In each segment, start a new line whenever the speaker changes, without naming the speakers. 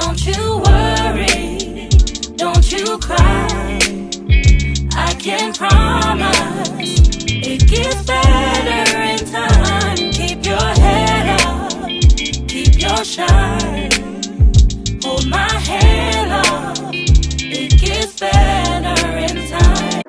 Don't you worry, don't you cry. I can promise it gets better in time. Keep your head up, keep your shine. Hold my hand up, it gets better in time.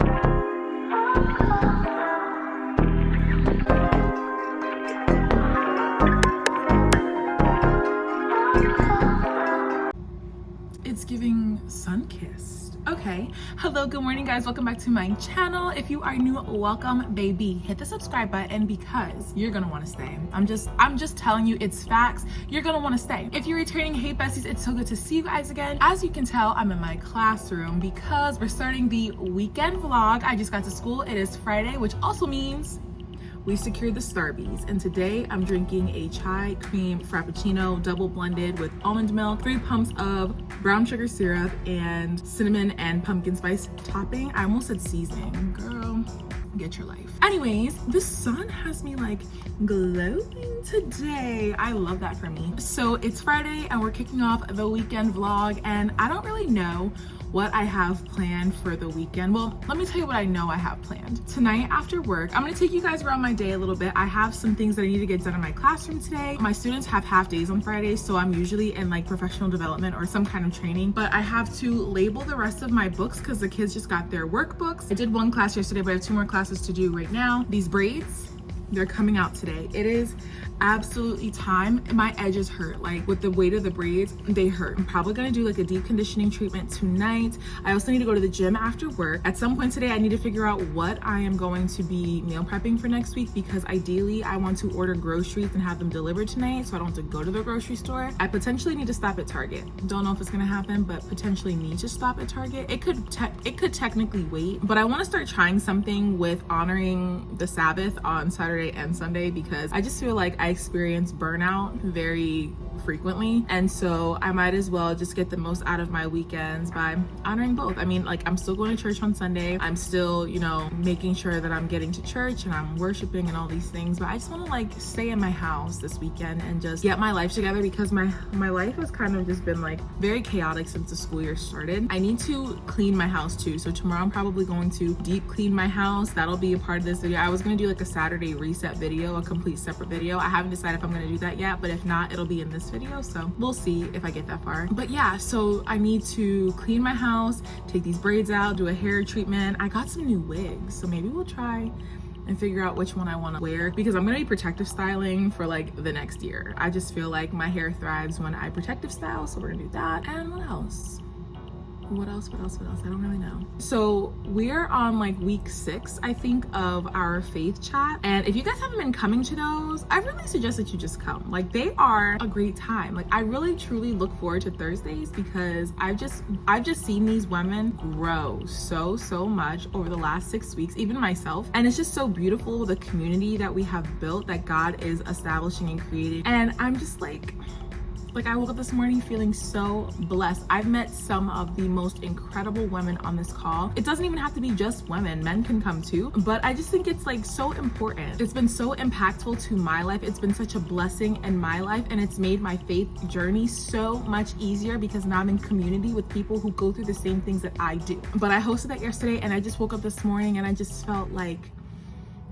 It's giving sun-kissed. Okay, hello, good morning guys, welcome back to my channel. If you are new, welcome baby. Hit the subscribe button because you're gonna want to stay. I'm just telling you, it's facts. You're gonna want to stay. If you're returning, hey besties, it's so good to see you guys again. As you can tell, I'm in my classroom because we're starting the weekend vlog. I just got to school. It is Friday, which also means we secured the Starbies, and today I'm drinking a chai cream frappuccino double blended with almond milk, 3 pumps of brown sugar syrup, and cinnamon and pumpkin spice topping. I almost said seasoning, girl, get your life. Anyways, the sun has me like glowing today. I love that for me. So it's Friday and we're kicking off the weekend vlog, and I don't really know what I have planned for the weekend. Well, let me tell you what I know I have planned. Tonight after work, I'm gonna take you guys around my day a little bit. I have some things that I need to get done in my classroom today. My students have half days on Fridays, so I'm usually in like professional development or some kind of training, but I have to label the rest of my books because the kids just got their workbooks. I did 1 class yesterday, but I have 2 more classes to do right now. These braids, they're coming out today. It is absolutely time. My edges hurt, like with the weight of the braids, they hurt. I'm probably gonna do like a deep conditioning treatment tonight. I also need to go to the gym after work. At some point today, I need to figure out what I am going to be meal prepping for next week, because ideally I want to order groceries and have them delivered tonight so I don't have to go to the grocery store. I potentially need to stop at Target. Don't know if it's gonna happen, but potentially need to stop at Target. It could technically wait, but I want to start trying something with honoring the Sabbath on Saturday and Sunday, because I just feel like I experience burnout very frequently, and so I might as well just get the most out of my weekends by honoring both. I mean, like, I'm still going to church on Sunday. I'm still, you know, making sure that I'm getting to church and I'm worshiping and all these things, but I just want to like stay in my house this weekend and just get my life together, because my life has kind of just been like very chaotic since the school year started. I need to clean my house too, so tomorrow I'm probably going to deep clean my house. That'll be a part of this video. I was going to do like a Saturday reset video, a complete separate video. I haven't decided if I'm going to do that yet, but if not, it'll be in this video, so we'll see if I get that far. But yeah, so I need to clean my house, take these braids out, do a hair treatment. I got some new wigs, so maybe we'll try and figure out which one I want to wear, because I'm gonna be protective styling for like the next year. I just feel like my hair thrives when I protective style, so we're gonna do that. And what else? What else? I don't really know. So we're on like week 6, I think, of our faith chat. And if you guys haven't been coming to those, I really suggest that you just come. Like, they are a great time. Like, I really truly look forward to Thursdays, because I've just seen these women grow so much over the last 6 weeks, even myself. And it's just so beautiful, the community that we have built, that God is establishing and creating. And I'm just like I woke up this morning feeling so blessed. I've met some of the most incredible women on this call. It doesn't even have to be just women, men can come too, but I just think it's like so important. It's been so impactful to my life. It's been such a blessing in my life, and it's made my faith journey so much easier, because now I'm in community with people who go through the same things that I do. But I hosted that yesterday, and I just woke up this morning and I just felt like,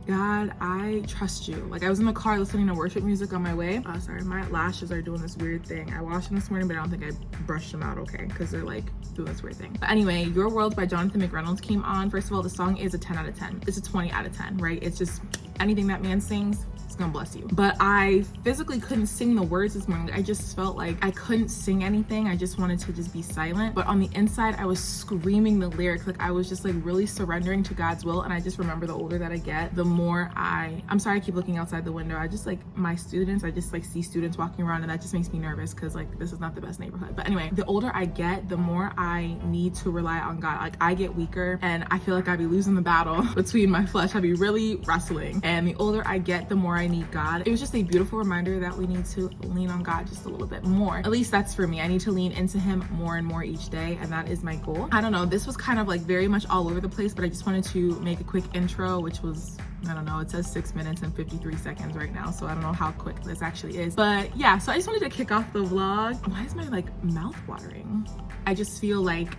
God, I trust you. Like, I was in the car listening to worship music on my way. Oh, sorry, my lashes are doing this weird thing. I washed them this morning, but I don't think I brushed them out okay, because they're like doing this weird thing. But anyway, Your World by Jonathan McReynolds came on. First of all, the song is a 10 out of 10. It's a 20 out of 10, right? It's just anything that man sings, it's gonna bless you. But I physically couldn't sing the words this morning. I just felt like I couldn't sing anything. I just wanted to just be silent. But on the inside, I was screaming the lyrics. Like, I was just like really surrendering to God's will. And I just remember the older that I get, the more I'm sorry, I keep looking outside the window. I just like my students, I just like see students walking around, and that just makes me nervous, because like this is not the best neighborhood. But anyway, the older I get, the more I need to rely on God. Like, I get weaker, and I feel like I'd be losing the battle between my flesh. I'd be really wrestling. And the older I get, the more I need God. It was just a beautiful reminder that we need to lean on God just a little bit more. At least that's for me. I need to lean into him more and more each day, and that is my goal. I don't know, this was kind of like very much all over the place, but I just wanted to make a quick intro, which was I don't know, it says 6 minutes and 53 seconds right now, so I don't know how quick this actually is. But yeah, so I just wanted to kick off the vlog. Why is my like mouth watering? I just feel like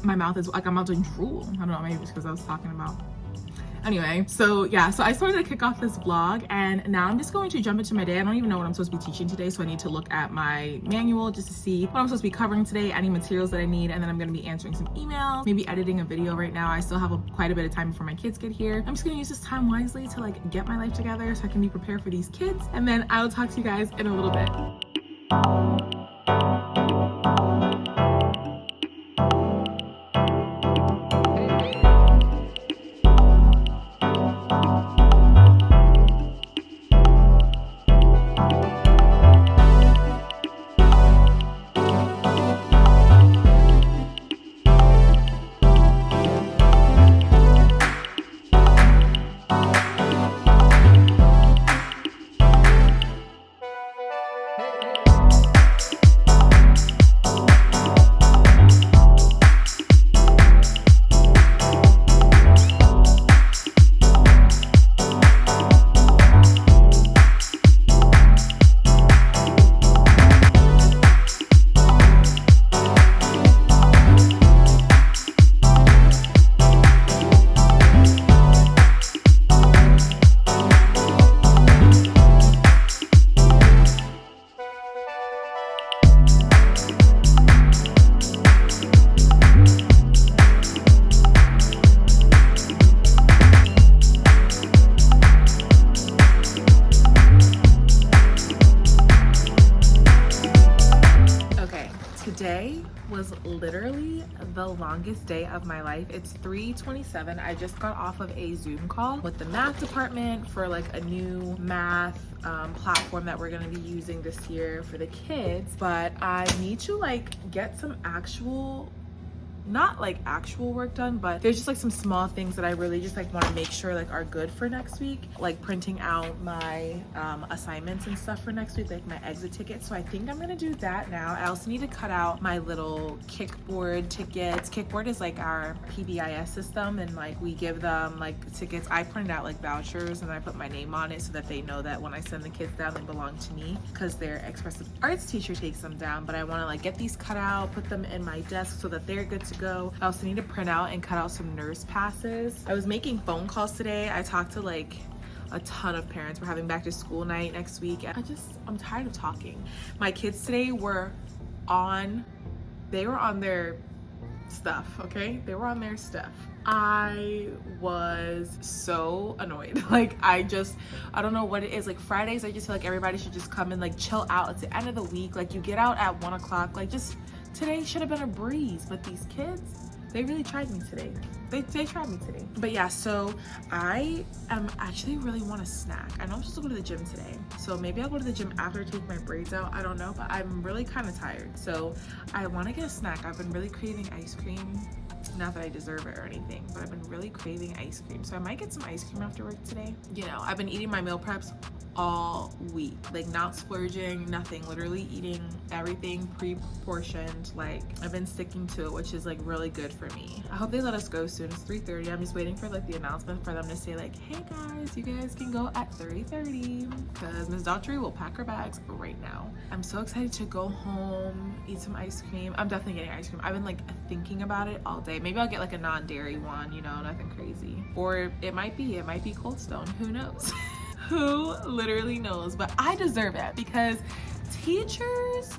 my mouth is like I'm about to drool. I don't know, maybe it's because I was talking about. Anyway, so yeah, so I just wanted to kick off this vlog, and now I'm just going to jump into my day. I don't even know what I'm supposed to be teaching today, so I need to look at my manual just to see what I'm supposed to be covering today, any materials that I need, and then I'm going to be answering some emails, maybe editing a video right now. I still have quite a bit of time before my kids get here. I'm just going to use this time wisely to like get my life together so I can be prepared for these kids, and then I'll talk to you guys in a little bit. Today was literally the longest day of my life. It's 3:27. I just got off of a Zoom call with the math department for like a new math platform that we're gonna be using this year for the kids. But I need to like get some actual, not like actual work done, but there's just like some small things that I really just like want to make sure like are good for next week, like printing out my assignments and stuff for next week, like my exit tickets. So I think I'm gonna do that now. I also need to cut out my little Kickboard tickets. Kickboard is like our PBIS system, and like we give them like tickets. I printed out like vouchers and I put my name on it so that they know that when I send the kids down, they belong to me, because their expressive arts teacher takes them down. But I want to like get these cut out, put them in my desk so that they're good to go. I also need to print out and cut out some nurse passes. I was making phone calls today. I talked to like a ton of parents. We're having back to school night next week. I'm tired of talking. My kids today were on their stuff, okay? They were on their stuff. I was so annoyed. Like I don't know what it is. Like Fridays, I just feel like everybody should just come and like chill out. It's the end of the week. Like you get out at 1 o'clock. Like just today should have been a breeze, but these kids, they really tried me today. They tried me today. But yeah, so I actually really want a snack. I know I'm supposed to go to the gym today, so maybe I'll go to the gym after I take my braids out. I don't know, but I'm really kind of tired, so I want to get a snack. I've been really craving ice cream. Not that I deserve it or anything, but I've been really craving ice cream, so I might get some ice cream after work today. You know, I've been eating my meal preps all week, like not splurging, nothing, literally eating everything pre-portioned. Like I've been sticking to it, which is like really good for me. I hope they let us go soon. It's 3:30. I'm just waiting for like the announcement for them to say like, hey guys, you guys can go at 3:30, because Ms. Daughtry will pack her bags right now. I'm so excited to go home, eat some ice cream. I'm definitely getting ice cream. I've been like thinking about it all day. Maybe I'll get like a non-dairy one, you know, nothing crazy. Or it might be Cold Stone, who knows? Who literally knows? But I deserve it, because teachers,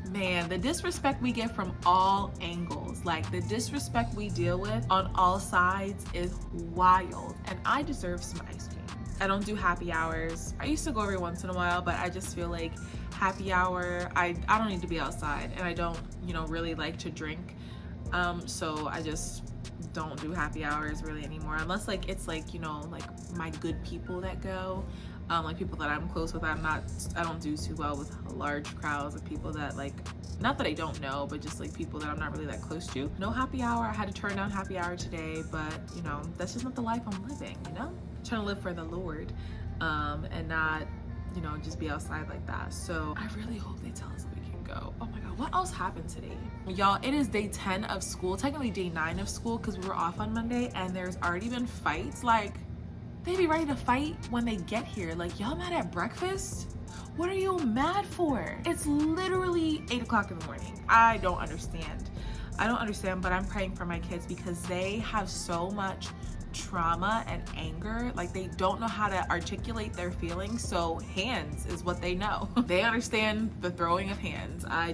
man, the disrespect we get from all angles, like the disrespect we deal with on all sides is wild, and I deserve some ice cream. I don't do happy hours. I used to go every once in a while, but I just feel like happy hour, I don't need to be outside, and I don't, you know, really like to drink. So I just don't do happy hours really anymore, unless like it's like, you know, like my good people that go, like people that I'm close with. I don't do too well with large crowds of people that like, not that I don't know, but just like people that I'm not really that close to. No happy hour. I had to turn down happy hour today, but you know, that's just not the life I'm living, you know? I'm trying to live for the Lord, and not, you know, just be outside like that. So I really hope they tell us that we can go. Oh my God, what else happened today? Y'all, it is day 10 of school, technically day 9 of school because we were off on Monday, and there's already been fights. Like, they be ready to fight when they get here. Like, y'all mad at breakfast? What are you mad for? It's literally 8 o'clock in the morning. I don't understand, but I'm praying for my kids because they have so much trauma and anger. Like, they don't know how to articulate their feelings, so hands is what they know. They understand the throwing of hands. I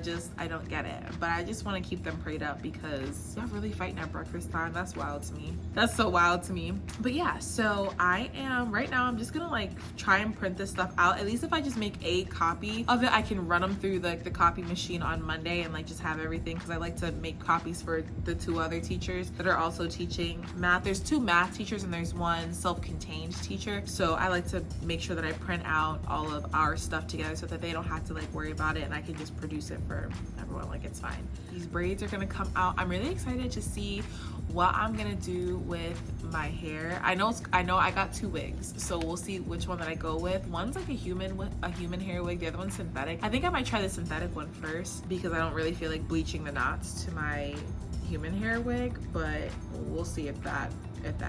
don't get it, but I just want to keep them prayed up because y'all really fighting at breakfast time. That's wild to me. That's so wild to me. But yeah, so right now I'm just gonna like try and print this stuff out. At least if I just make a copy of it, I can run them through the copy machine on Monday and like just have everything, because I like to make copies for the 2 other teachers that are also teaching math. There's 2 math teachers and there's 1 self-contained teacher, so I like to make sure that I print out all of our stuff together so that they don't have to like worry about it, and I can just produce it for everyone. Like, it's fine. These braids are gonna come out. I'm really excited to see what I'm gonna do with my hair. I know I got 2 wigs, so we'll see which one that I go with. One's like a human hair wig, the other one's synthetic. I think I might try the synthetic one first because I don't really feel like bleaching the knots to my human hair wig, but we'll see if that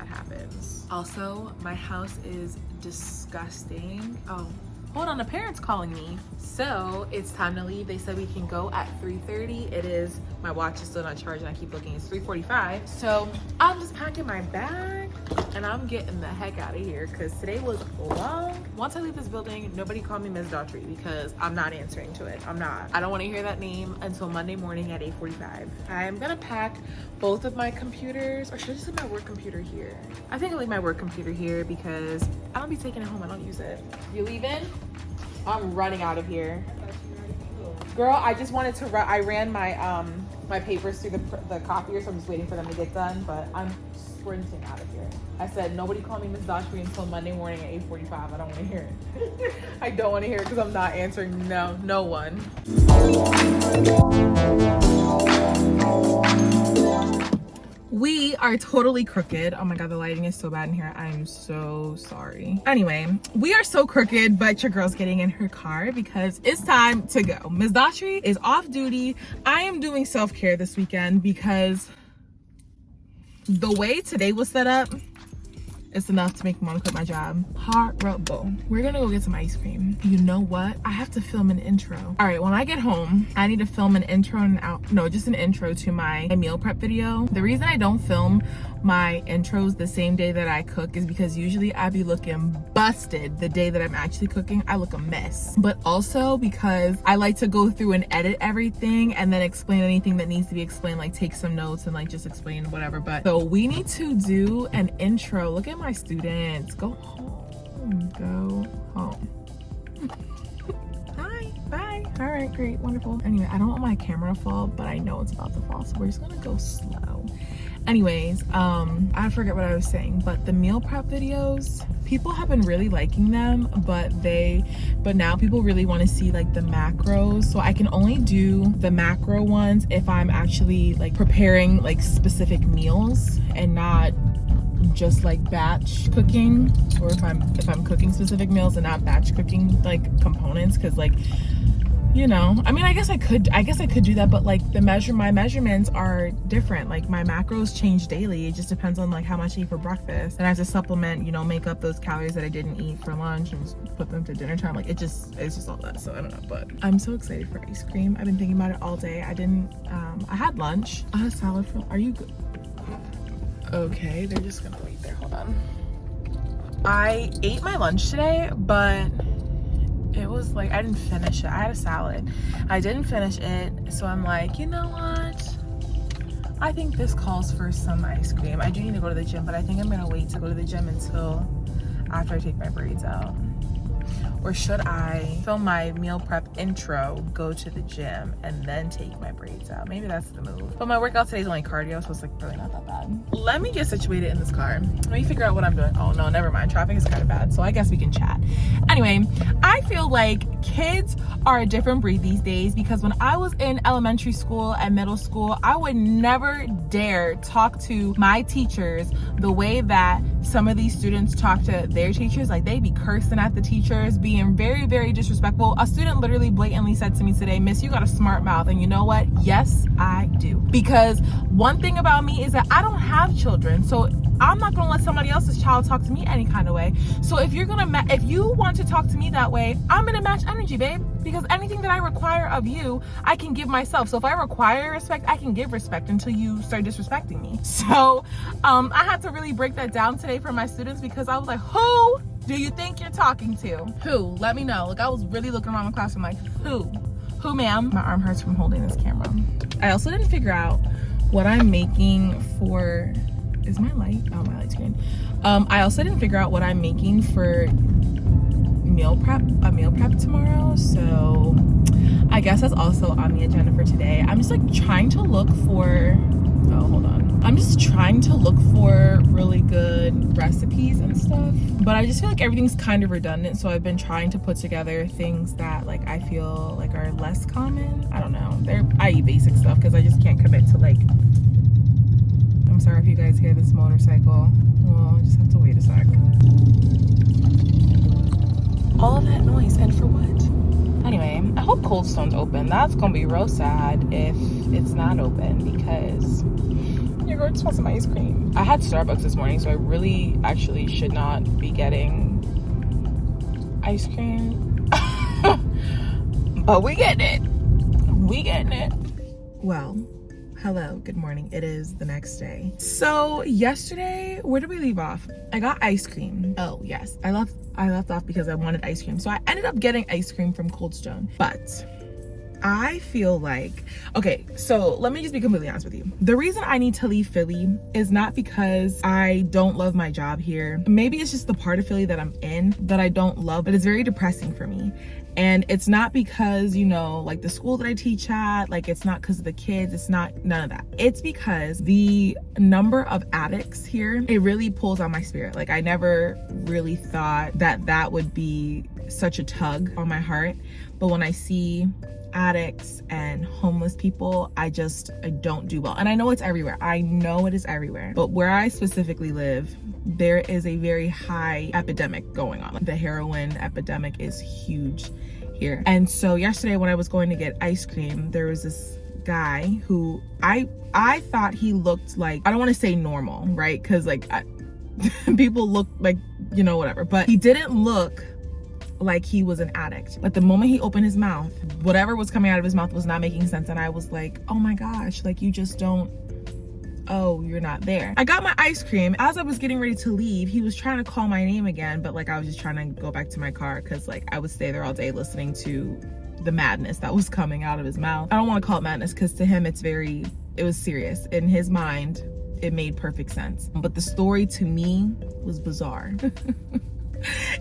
happens. Also, my house is disgusting. Oh, hold on, the parents calling me. So it's time to leave. They said we can go at 3:30. It is, my watch is still not charged and I keep looking, it's 3:45. So I'm just packing my bag and I'm getting the heck out of here because today was long. Once I leave this building, nobody call me Ms. Daughtry because I'm not answering to it. I don't want to hear that name until Monday morning at 8:45. I'm gonna pack both of my computers, or should I just leave my work computer here? I think I'll leave my work computer here because I don't be taking it home. I don't use it. You leaving? I'm running out of here. Girl, I just wanted to run. I ran my my papers through the copier, so I'm just waiting for them to get done, but I'm sprinting out of here. I said, nobody call me Ms. Daughtry until Monday morning at 8:45. I don't want to hear it. I don't want to hear it because I'm not answering no one. We are totally crooked. Oh my god, the lighting is so bad in here. I'm so sorry. Anyway, we are so crooked, but your girl's getting in her car because it's time to go. Ms. Daughtry is off duty. I am doing self-care this weekend because the way today was set up, it's enough to make me want to quit my job. Horrible. We're gonna go get some ice cream. You know what? I have to film an intro. All right, when I get home, I need to film an intro just an intro to my meal prep video. The reason I don't film my intros the same day that I cook is because usually I be looking busted the day that I'm actually cooking. I look a mess. But also because I like to go through and edit everything and then explain anything that needs to be explained, like take some notes and like just explain whatever. But so we need to do an intro. Look at my students. Go home. Go home. Hi. Bye. All right, great, wonderful. Anyway, I don't want my camera to fall, but I know it's about to fall, so we're just gonna go slow. Anyways, I forget what I was saying, but the meal prep videos, people have been really liking them, but now people really want to see like the macros. So I can only do the macro ones if I'm actually like preparing like specific meals and not just like batch cooking, or if I'm cooking specific meals and not batch cooking like components, because like, you know, I mean, I guess I could do that, but like my measurements are different. Like my macros change daily. It just depends on like how much I eat for breakfast, and I have to supplement, you know, make up those calories that I didn't eat for lunch and just put them to dinner time. Like it's just all that. So I don't know, but I'm so excited for ice cream. I've been thinking about it all day. I had lunch. I had a salad are you good? Okay, they're just gonna wait there. Hold on. I ate my lunch today, but it was like, I didn't finish it. I had a salad. I didn't finish it. So I'm like, you know what? I think this calls for some ice cream. I do need to go to the gym, but I think I'm gonna wait to go to the gym until after I take my braids out. Or should I film my meal prep intro, go to the gym, and then take my braids out? Maybe that's the move. But my workout today is only cardio, so it's like really not that bad. Let me get situated in this car. Let me figure out what I'm doing. Oh no, never mind. Traffic is kind of bad, so I guess we can chat. Anyway, I feel like kids are a different breed these days, because when I was in elementary school and middle school, I would never dare talk to my teachers the way that some of these students talk to their teachers, like they be cursing at the teachers, being very, very disrespectful. A student literally blatantly said to me today, "Miss, you got a smart mouth." And you know what? Yes, I do. Because one thing about me is that I don't have children, so I'm not gonna let somebody else's child talk to me any kind of way. So if you want to talk to me that way, I'm gonna match energy, babe. Because anything that I require of you, I can give myself. So if I require respect, I can give respect until you start disrespecting me. So I had to really break that down today for my students, because I was like, who do you think you're talking to? Who? Let me know. Like, I was really looking around the classroom like, who, ma'am? My arm hurts from holding this camera. I also didn't figure out what I'm making for, is my light? Oh, my light's green. I also didn't figure out what I'm making for meal prep tomorrow, so I guess that's also on the agenda for today. I'm just like trying to look for, I'm just trying to look for really good recipes and stuff, but I just feel like everything's kind of redundant, so I've been trying to put together things that like I feel like are less common. I don't know, I eat basic stuff because I just can't commit to like, I'm sorry if you guys hear this motorcycle. Well, I just have to wait a sec. All of that noise, and for what? Anyway, I hope Cold Stone's open. That's gonna be real sad if it's not open, because your girl just wants some ice cream. I had Starbucks this morning, so I really actually should not be getting ice cream. But we getting it. Well, hello, good morning. It is the next day. So yesterday, where did we leave off? I got ice cream. Oh yes, I left off because I wanted ice cream. So I ended up getting ice cream from Cold Stone. But I feel like, okay, so let me just be completely honest with you. The reason I need to leave Philly is not because I don't love my job here. Maybe it's just the part of Philly that I'm in that I don't love, but it's very depressing for me. And it's not because, you know, like the school that I teach at, like it's not because of the kids, it's not, none of that. It's because the number of addicts here, it really pulls on my spirit. Like I never really thought that that would be such a tug on my heart. But when I see addicts and homeless people, I don't do well. And I know it's everywhere. I know it is everywhere. But where I specifically live, there is a very high epidemic going on. Like the heroin epidemic is huge here. And so yesterday when I was going to get ice cream, there was this guy who I thought he looked like, I don't want to say normal, right? Because like people look like, you know, whatever. But he didn't look like he was an addict. But the moment he opened his mouth, whatever was coming out of his mouth was not making sense. And I was like, oh my gosh, like you just don't, oh, you're not there. I got my ice cream. As I was getting ready to leave, he was trying to call my name again, but like I was just trying to go back to my car because like I would stay there all day listening to the madness that was coming out of his mouth. I don't want to call it madness because to him it was serious. In his mind, it made perfect sense. But the story to me was bizarre.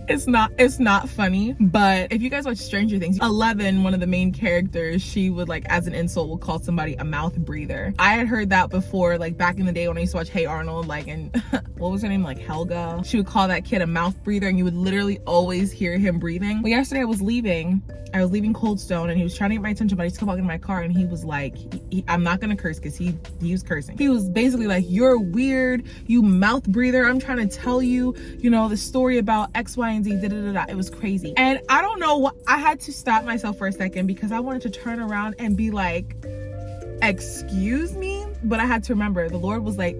It's not funny, but if you guys watch Stranger Things, 11, one of the main characters, she would like as an insult would call somebody a mouth breather. I had heard that before, like back in the day when I used to watch Hey Arnold, like, and what was her name, like Helga, she would call that kid a mouth breather, and you would literally always hear him breathing. Well, yesterday I was leaving Cold Stone, and he was trying to get my attention, but I just kept walking in my car, and he was like, I'm not gonna curse because he was cursing. He was basically like, you're weird, you mouth breather, I'm trying to tell you, you know, the story about X, Y, and Z, da-da-da-da. It was crazy. And I don't know what, I had to stop myself for a second because I wanted to turn around and be like, excuse me? But I had to remember, the Lord was like,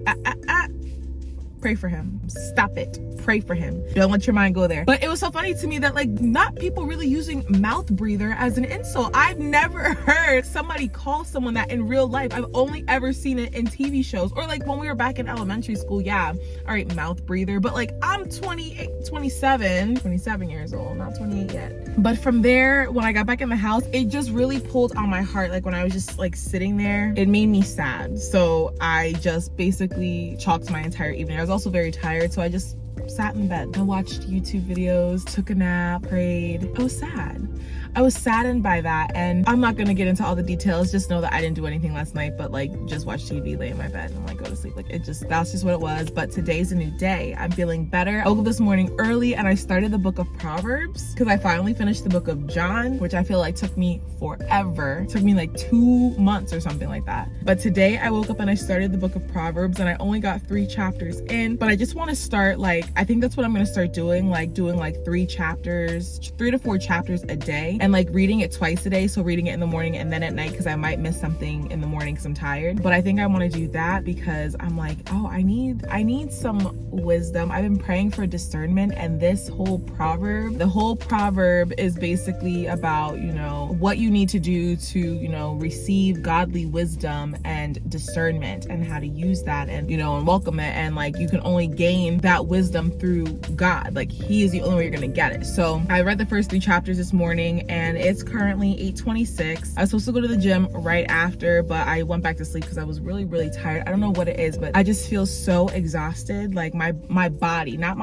pray for him. Stop it. Pray for him. Don't let your mind go there. But it was so funny to me that like not people really using mouth breather as an insult. I've never heard somebody call someone that in real life. I've only ever seen it in TV shows or like when we were back in elementary school. Yeah, all right, mouth breather. But like I'm 27 years old, not 28 yet. But from there, when I got back in the house, it just really pulled on my heart. Like when I was just like sitting there, it made me sad. So I just basically chalked my entire evening. I was also very tired, so I just sat in bed. I watched YouTube videos, took a nap, prayed. I was sad. I was saddened by that. And I'm not gonna get into all the details, just know that I didn't do anything last night but like just watch TV, lay in my bed, and like go to sleep. Like that's just what it was. But today's a new day. I'm feeling better. I woke up this morning early and I started the book of Proverbs because I finally finished the book of John, which I feel like took me forever. It took me like 2 months or something like that. But today I woke up and I started the book of Proverbs, and I only got 3 chapters in, but I just want to start, like, I think that's what I'm going to start doing, like doing like 3 to 4 chapters a day, and like reading it twice a day. So reading it in the morning and then at night, because I might miss something in the morning because I'm tired. But I think I want to do that because I'm like, oh, I need some wisdom. I've been praying for discernment, and this whole proverb, the whole proverb is basically about, you know, what you need to do to, you know, receive godly wisdom and discernment, and how to use that, and, you know, and welcome it. And like, you can only gain that wisdom through God. Like, he is the only way you're gonna get it. So I read the first 3 chapters this morning, and it's currently 8:26. I was supposed to go to the gym right after, but I went back to sleep because I was really tired. I don't know what it is, but I just feel so exhausted. Like my body, my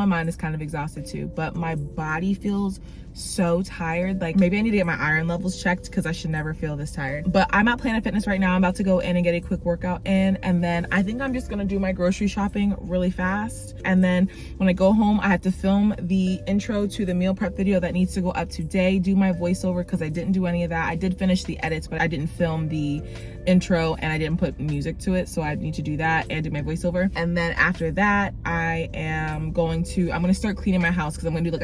mind is kind of exhausted too, but my body feels so tired. Like, maybe I need to get my iron levels checked because I should never feel this tired. But I'm at Planet Fitness right now. I'm about to go in and get a quick workout in, and then I think I'm just gonna do my grocery shopping really fast. And then when I go home, I have to film the intro to the meal prep video that needs to go up today, do my voiceover because I didn't do any of that. I did finish the edits, but I didn't film the intro and I didn't put music to it, so I need to do that and do my voiceover. And then after that, I'm gonna start cleaning my house because I'm gonna do like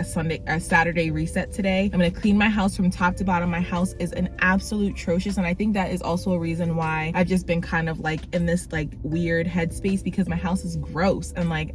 a Saturday reset today. I'm gonna clean my house from top to bottom. My house is an absolute atrocious, and I think that is also a reason why I've just been kind of like in this like weird headspace, because my house is gross, and like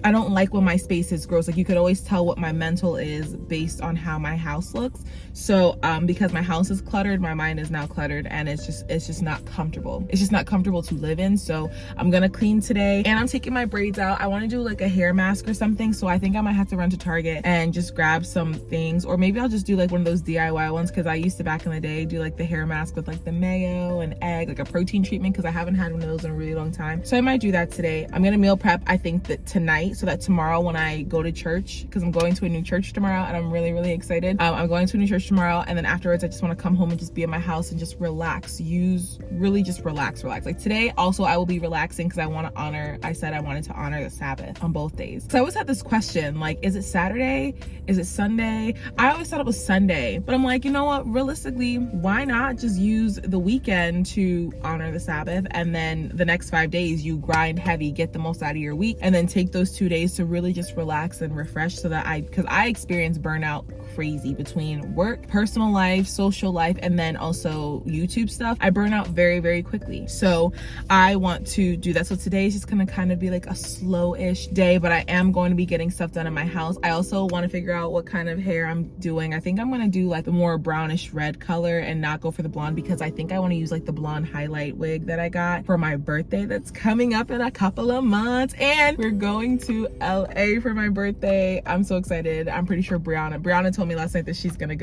I don't like when my space is gross. Like, you could always tell what my mental is based on how my house looks. So because my house is cluttered, my mind is now cluttered, and it's just not comfortable. It's just not comfortable to live in. So I'm gonna clean today, and I'm taking my braids out. I want to do like a hair mask or something, so I think I might have to run to Target and just grab some things, or maybe I'll just do like one of those DIY ones, because I used to back in the day do like the hair mask with like the mayo and egg, like a protein treatment, because I haven't had one of those in a really long time. So I might do that today. I'm gonna meal prep, I think, that tonight, so that tomorrow when I go to church, because I'm going to a new church tomorrow and I'm really excited. I'm going to a new church tomorrow, and then afterwards I just want to come home and just be in my house and just relax, just relax. Like today also I will be relaxing because I said I wanted to honor the Sabbath on both days. So I always had this question, like, is it Saturday? Is it Sunday? I always thought it was Sunday, but I'm like, you know what, realistically, why not just use the weekend to honor the Sabbath, and then the next 5 days you grind heavy, get the most out of your week, and then take those 2 days to really just relax and refresh, so that because I experience burnout crazy between work, personal life, social life, and then also YouTube stuff. I burn out very quickly. So I want to do that. So today is just gonna kind of be like a slow-ish day, but I am going to be getting stuff done in my house. I also want to figure out what kind of hair I'm doing. I think I'm gonna do like the more brownish red color and not go for the blonde, because I think I want to use like the blonde highlight wig that I got for my birthday that's coming up in a couple of months, and we're going to LA for my birthday. I'm so excited. I'm pretty sure Brianna told me last night that she's gonna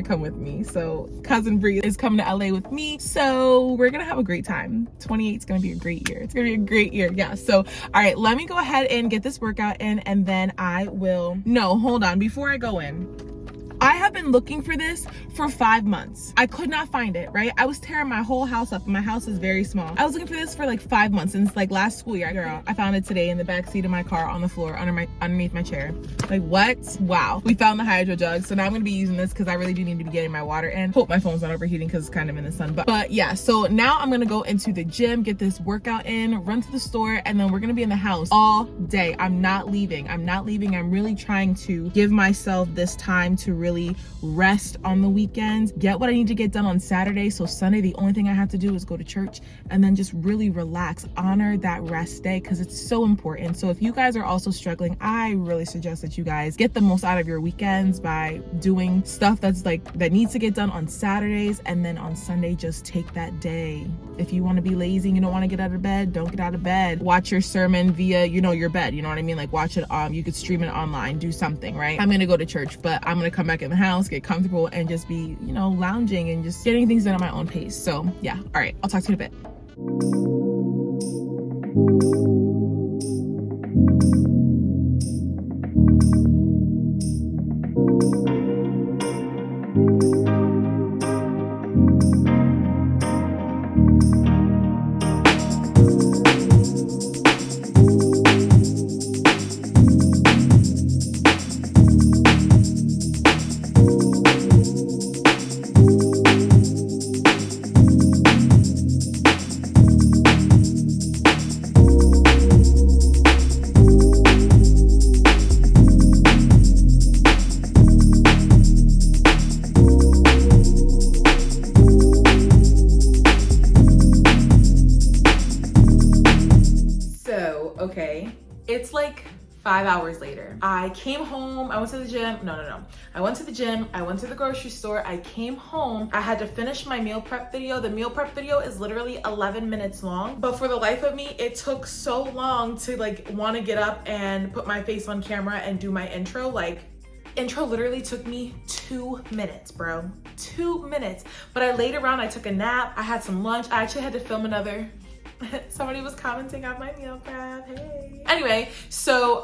come with me. So cousin Bree is coming to LA with me, so we're gonna have a great time. 28 is gonna be a great year. It's gonna be a great year. Yeah. So all right, let me go ahead and get this workout in, and then hold on, before I go in, I have been looking for this for 5 months. I could not find it, right? I was tearing my whole house up, and my house is very small. I was looking for this for like 5 months, since like last school year. Girl, I found it today in the back seat of my car on the floor underneath my chair. Like, what? Wow. We found the hydro jug, so now I'm gonna be using this because I really do need to be getting my water in. Hope my phone's not overheating because it's kind of in the sun. But yeah, so now I'm gonna go into the gym, get this workout in, run to the store, and then we're gonna be in the house all day. I'm not leaving. I'm really trying to give myself this time to really rest on the weekends, get what I need to get done on Saturday, so Sunday the only thing I have to do is go to church, and then just really relax, honor that rest day, because it's so important. So if you guys are also struggling, I really suggest that you guys get the most out of your weekends by doing stuff that needs to get done on Saturdays, and then on Sunday just take that day. If you want to be lazy and you don't want to get out of bed, don't get out of bed. Watch your sermon via your bed, you know what I mean? Like, watch it you could stream it online, do something, right? I'm gonna go to church, but I'm gonna come back in the house, get comfortable, and just be lounging and just getting things done at my own pace. So yeah, all right, I'll talk to you in a bit. 5 hours later. I came home, I went to the gym. No. I went to the gym, I went to the grocery store, I came home. I had to finish my meal prep video. The meal prep video is literally 11 minutes long, but for the life of me, it took so long to like want to get up and put my face on camera and do my intro. Like, intro literally took me 2 minutes, bro. 2 minutes. But I laid around, I took a nap, I had some lunch. I actually had to film another. Somebody was commenting on my meal prep, hey. Anyway, so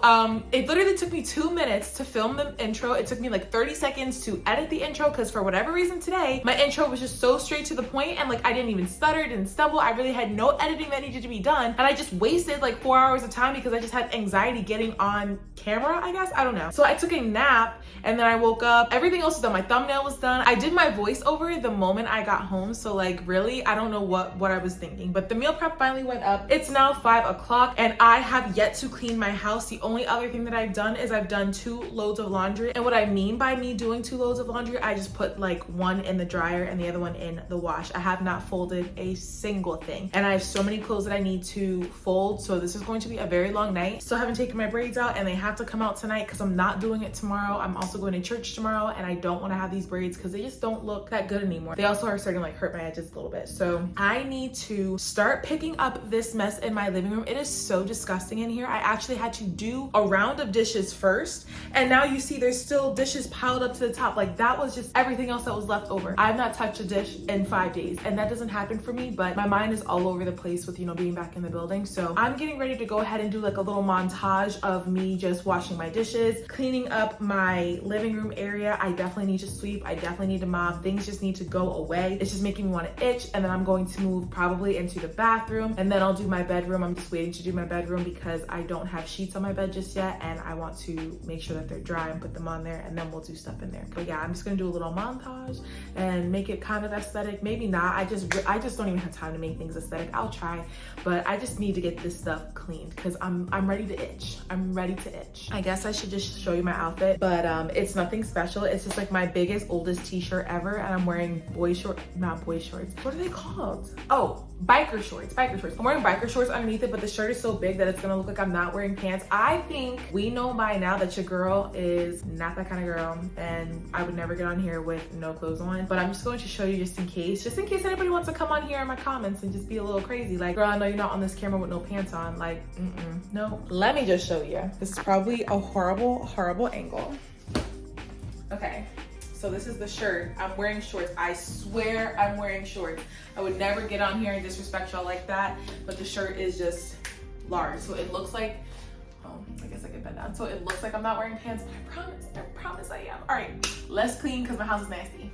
it literally took me 2 minutes to film the intro. It took me like 30 seconds to edit the intro because for whatever reason today, my intro was just so straight to the point and like I didn't even stutter, didn't stumble. I really had no editing that needed to be done. And I just wasted like 4 hours of time because I just had anxiety getting on camera, I guess. I don't know. So I took a nap and then I woke up. Everything else was done. My thumbnail was done. I did my voiceover the moment I got home. So like really, I don't know what I was thinking, but the meal prep finally went up. It's now 5 o'clock and I have yet to clean my house. The only other thing that I've done is I've done 2 loads of laundry. And what I mean by me doing 2 loads of laundry, I just put like one in the dryer and the other one in the wash. I have not folded a single thing. And I have so many clothes that I need to fold. So this is going to be a very long night. Still haven't taken my braids out and they have to come out tonight because I'm not doing it tomorrow. I'm also going to church tomorrow and I don't want to have these braids because they just don't look that good anymore. They also are starting to like hurt my edges a little bit. So I need to start picking up this mess in my living room. It is so disgusting in here. I actually had to do a round of dishes first and now you see there's still dishes piled up to the top. Like that was just everything else that was left over. I've not touched a dish in 5 days and that doesn't happen for me, but my mind is all over the place with, you know, being back in the building. So I'm getting ready to go ahead and do like a little montage of me just washing my dishes, cleaning up my living room area. I definitely need to sweep. I definitely need to mop. Things just need to go away. It's just making me want to itch. And then I'm going to move probably into the bathroom and then I'll do my bedroom. I'm just waiting to do my bedroom because I don't have sheets on my bed just yet and I want to make sure that they're dry and put them on there and then we'll do stuff in there. But yeah, I'm just gonna do a little montage and make it kind of aesthetic. Maybe not. I just don't even have time to make things aesthetic. I'll try, but I just need to get this stuff cleaned because I'm ready to itch. I'm ready to itch. I guess I should just show you my outfit, but it's nothing special. It's just like my biggest, oldest t-shirt ever and I'm wearing not boy shorts. What are they called? Oh, biker shorts. I'm wearing biker shorts underneath it, but the shirt is so big that it's gonna look like I'm not wearing pants. I think we know by now that your girl is not that kind of girl and I would never get on here with no clothes on, but I'm just going to show you just in case anybody wants to come on here in my comments and just be a little crazy. Like, girl, I know you're not on this camera with no pants on. Like, no. Let me just show you. This is probably a horrible angle. Okay. So this is the shirt. I'm wearing shorts. I swear I'm wearing shorts. I would never get on here and disrespect y'all like that, but the shirt is just large. So it looks like, oh, I guess I can bend down. So it looks like I'm not wearing pants, but I promise I am. All right, let's clean because my house is nasty.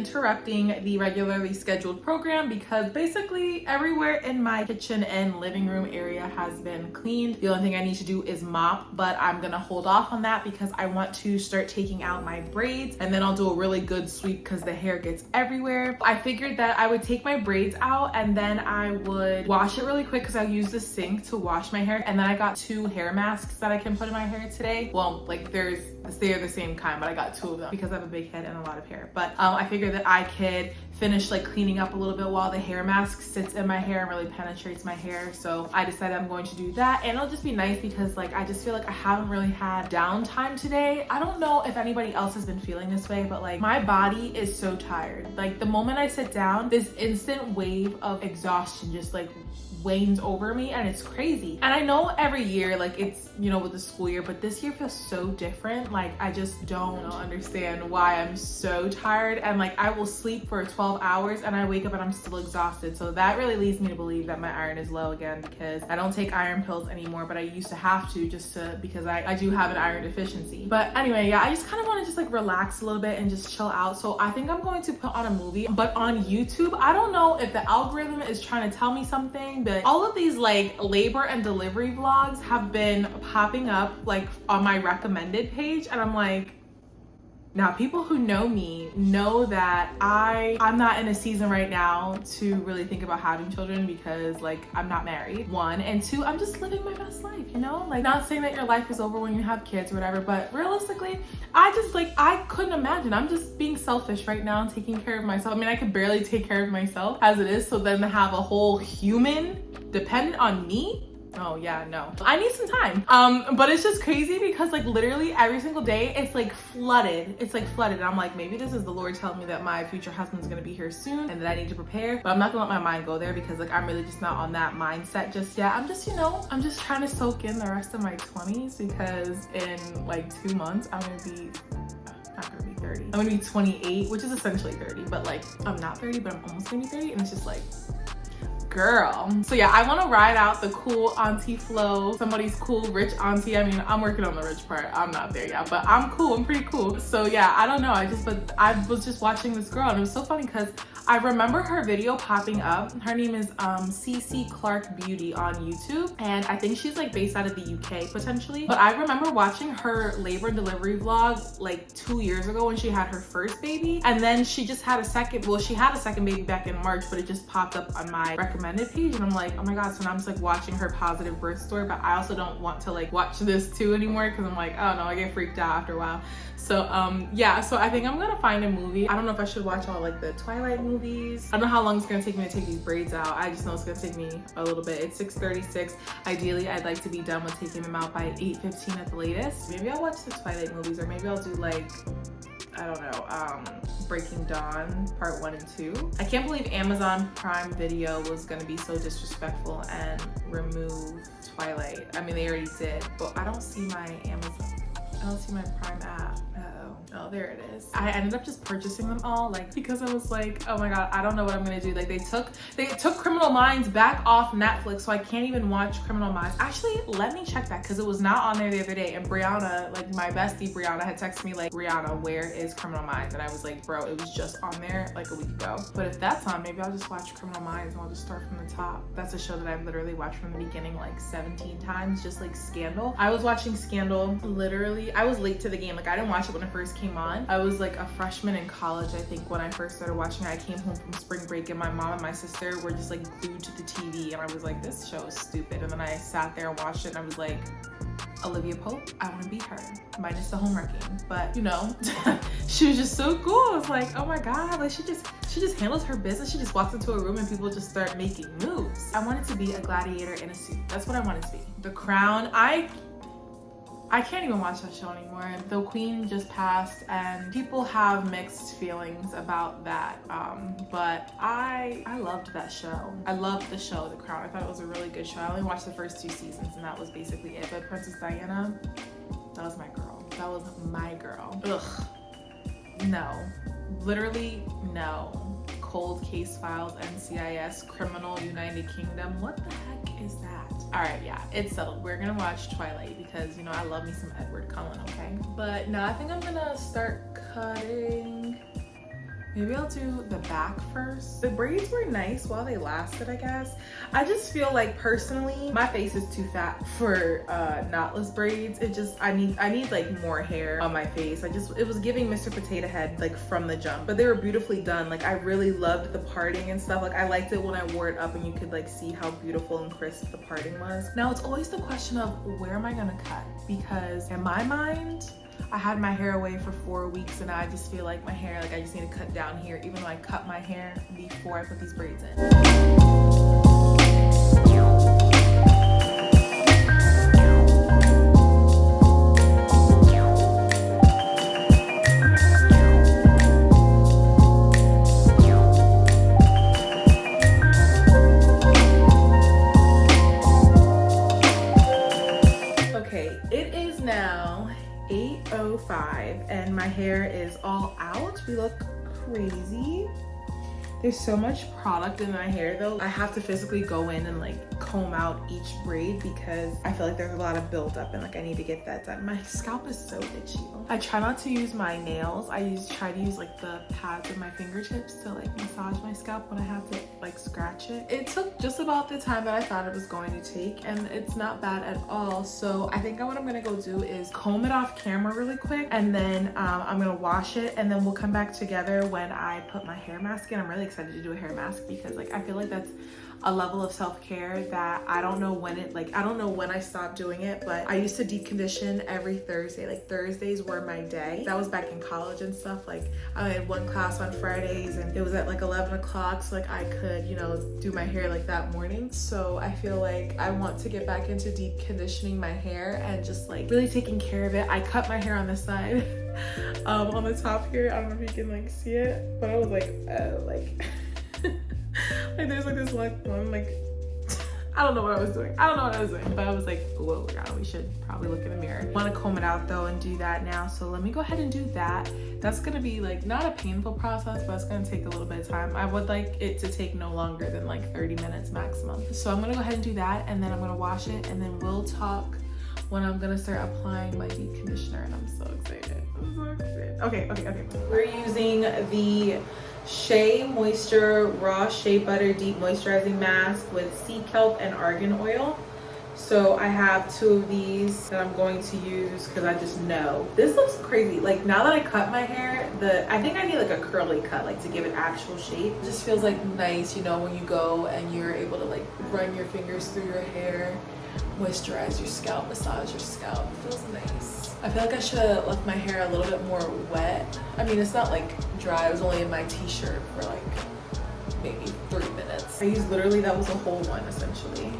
interrupting the regularly scheduled program because basically everywhere in my kitchen and living room area has been cleaned. The only thing I need to do is mop, but I'm gonna hold off on that because I want to start taking out my braids, and then I'll do a really good sweep because the hair gets everywhere. I figured that I would take my braids out and then I would wash it really quick because I use the sink to wash my hair. And then I got 2 hair masks that I can put in my hair today. Well, like they're the same kind, but I got 2 of them because I have a big head and a lot of hair. But I figured that I could finish like cleaning up a little bit while the hair mask sits in my hair and really penetrates my hair. So I decided I'm going to do that, and it'll just be nice because like I just feel like I haven't really had downtime today. I don't know if anybody else has been feeling this way, but like my body is so tired. Like the moment I sit down, this instant wave of exhaustion just like wanes over me, and it's crazy. And I know every year like it's, you know, with the school year, but this year feels so different. Like I just don't understand why I'm so tired, and like I will sleep for 12 hours and I wake up and I'm still exhausted. So that really leads me to believe that my iron is low again, because I don't take iron pills anymore, but I used to have to because I do have an iron deficiency. But anyway, yeah, I just kind of want to just like relax a little bit and just chill out. So I think I'm going to put on a movie, but on YouTube. I don't know if the algorithm is trying to tell me something, but all of these like labor and delivery vlogs have been popping up like on my recommended page, and I'm like, now people who know me know that I'm not in a season right now to really think about having children because like I'm not married, 1, and 2, I'm just living my best life, you know? Like, not saying that your life is over when you have kids or whatever, but realistically, I couldn't imagine. I'm just being selfish right now and taking care of myself. I mean, I could barely take care of myself as it is, so then to have a whole human dependent on me? Oh yeah, no. I need some time. But it's just crazy because like literally every single day it's like flooded. It's like flooded. And I'm like, maybe this is the Lord telling me that my future husband's gonna be here soon and that I need to prepare. But I'm not gonna let my mind go there because like I'm really just not on that mindset just yet. I'm just, you know, I'm just trying to soak in the rest of my 20s because in like 2 months I'm gonna be not gonna be 30. I'm gonna be 28, which is essentially 30, but like I'm not 30, but I'm almost gonna be 30, and it's just like, girl. So yeah, I want to ride out the cool auntie flow, somebody's cool rich auntie. I mean, I'm working on the rich part. I'm not there yet, but I'm cool. I'm pretty cool. So yeah, I don't know. I was just watching this girl, and it was so funny because I remember her video popping up. Her name is CC Clark Beauty on YouTube, and I think she's like based out of the UK potentially. But I remember watching her labor and delivery vlog like 2 years ago when she had her first baby, and then she just had a second. Well, she had a second baby back in March, but it just popped up on my recommended page, and I'm like, oh my god. So now I'm just like watching her positive birth story, but I also don't want to like watch this too anymore because I'm like, oh no, I get freaked out after a while. So yeah, so I think I'm gonna find a movie. I don't know if I should watch all like the Twilight movies. I don't know how long it's gonna take me to take these braids out. I just know it's gonna take me a little bit. It's 6:36. Ideally, I'd like to be done with taking them out by 8:15 at the latest. Maybe I'll watch the Twilight movies, or maybe I'll do like, I don't know, Breaking Dawn Part 1 and 2. I can't believe Amazon Prime Video was gonna be so disrespectful and remove Twilight. I mean, they already did, but I don't see my Prime app. Oh, there it is. I ended up just purchasing them all, like, because I was like, oh my god, I don't know what I'm gonna do. Like, they took Criminal Minds back off Netflix, so I can't even watch Criminal Minds. Actually, let me check that because it was not on there the other day. And Brianna, like my bestie Brianna, had texted me like, Brianna, where is Criminal Minds? And I was like, bro, it was just on there like a week ago. But if that's on, maybe I'll just watch Criminal Minds and I'll just start from the top. That's a show that I've literally watched from the beginning like 17 times, just like Scandal. I was watching Scandal literally. I was late to the game. Like, I didn't watch it when it first came on. I was like a freshman in college, I think, when I first started watching it. I came home from spring break and my mom and my sister were just like glued to the TV, and I was like, this show is stupid. And then I sat there and watched it, and I was like, Olivia Pope, I want to be her, minus the homewrecking. But you know, she was just so cool. I was like, oh my god, like she just handles her business. She just walks into a room and people just start making moves. I wanted to be a gladiator in a suit. That's what I wanted to be. The Crown, I can't even watch that show anymore. The Queen just passed and people have mixed feelings about that. But I loved that show. I loved the show, The Crown. I thought it was a really good show. I only watched the first 2 seasons and that was basically it. But Princess Diana, that was my girl. That was my girl. Ugh. No. Literally, no. Cold Case Files, NCIS, Criminal, United Kingdom. What the heck is that? All right, yeah, it's settled. We're gonna watch Twilight because, you know, I love me some Edward Cullen, okay? But now I think I'm gonna start cutting Maybe I'll do the back first. The braids were nice while they lasted, I guess. I just feel like personally, my face is too fat for knotless braids. It just, I need like more hair on my face. It was giving Mr. Potato Head like from the jump, but they were beautifully done. Like I really loved the parting and stuff. Like I liked it when I wore it up and you could like see how beautiful and crisp the parting was. Now it's always the question of where am I gonna cut? Because in my mind, I had my hair away for 4 weeks and I just feel like my hair, like I just need to cut down here, even though I cut my hair before I put these braids in. Okay, it is now 8:05 and my hair is all out. We look crazy. There's so much product in my hair though. I have to physically go in and like comb out each braid because I feel like there's a lot of buildup and like I need to get that done. My scalp is so itchy. I try not to use my nails. I try to use like the pads of my fingertips to like massage my scalp when I have to like scratch it. It took just about the time that I thought it was going to take and it's not bad at all. So I think what I'm gonna go do is comb it off camera really quick and then I'm gonna wash it and then we'll come back together when I put my hair mask in. I'm really excited to do a hair mask because like I feel like that's a level of self-care that I don't know when I stopped doing it, but I used to deep condition every Thursday. Like Thursdays were my day. That was back in college and stuff. Like I had one class on Fridays and it was at like 11 o'clock, so like I could, you know, do my hair like that morning. So I feel like I want to get back into deep conditioning my hair and just like really taking care of it. I cut my hair on the side on the top here. I don't know if you can like see it, but I was like like there's like this one like I don't know what I was doing, but I was like, whoa God, we should probably look in the mirror. I want to comb it out though and do that now, so let me go ahead and do that. That's gonna be like not a painful process, but it's gonna take a little bit of time. I would like it to take no longer than like 30 minutes maximum. So I'm gonna go ahead and do that and then I'm gonna wash it and then we'll talk when I'm gonna start applying my deep conditioner and I'm so excited. Okay. We're using the Shea Moisture Raw Shea Butter Deep Moisturizing Mask with sea kelp and argan oil. So I have 2 of these that I'm going to use because I just know. This looks crazy. Like now that I cut my hair, I think I need like a curly cut, like to give it actual shape. It just feels like nice, you know, when you go and you're able to like run your fingers through your hair, moisturize your scalp, massage your scalp. It feels nice. I feel like I should have left my hair a little bit more wet. I mean, it's not like dry. I was only in my t-shirt for like maybe 3 minutes. I used literally, that was a whole one essentially.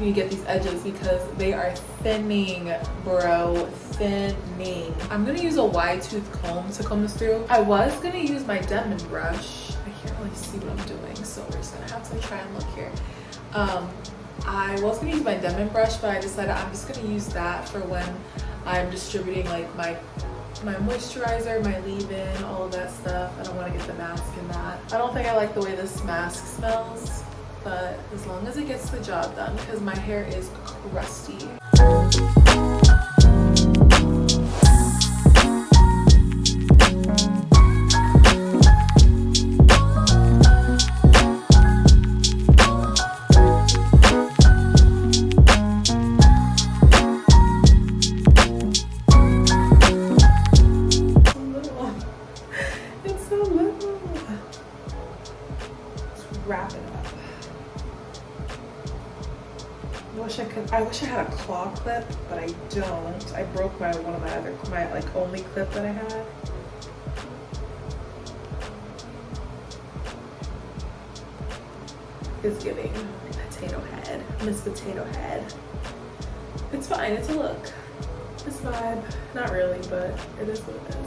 You get these edges because they are thinning, bro, thinning. I'm gonna use a wide tooth comb to comb this through. I was gonna use my diamond brush. I can't really see what I'm doing, so we're just gonna have to try and look here. I was gonna use my diamond brush, but I decided I'm just gonna use that for when I'm distributing like my moisturizer, my leave-in, all of that stuff. I don't want to get the mask in that. I don't think I like the way this mask smells, but as long as it gets the job done, because my hair is crusty. I wish I had a claw clip, but I don't. I broke my like only clip that I had. It's giving potato head, Miss Potato Head. It's fine, it's a look. It's vibe. Not really, but it is what it is.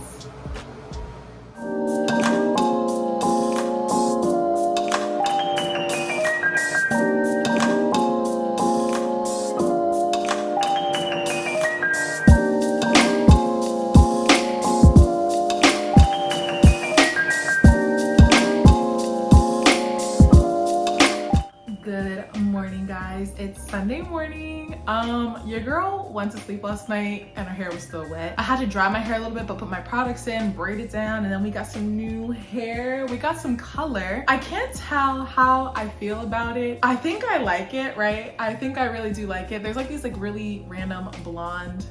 Sunday morning. Your girl went to sleep last night and her hair was still wet. I had to dry my hair a little bit, but put my products in, braid it down, and then we got some new hair. We got some color. I can't tell how I feel about it. I think I like it, right? I think I really do like it. There's like these like really random blonde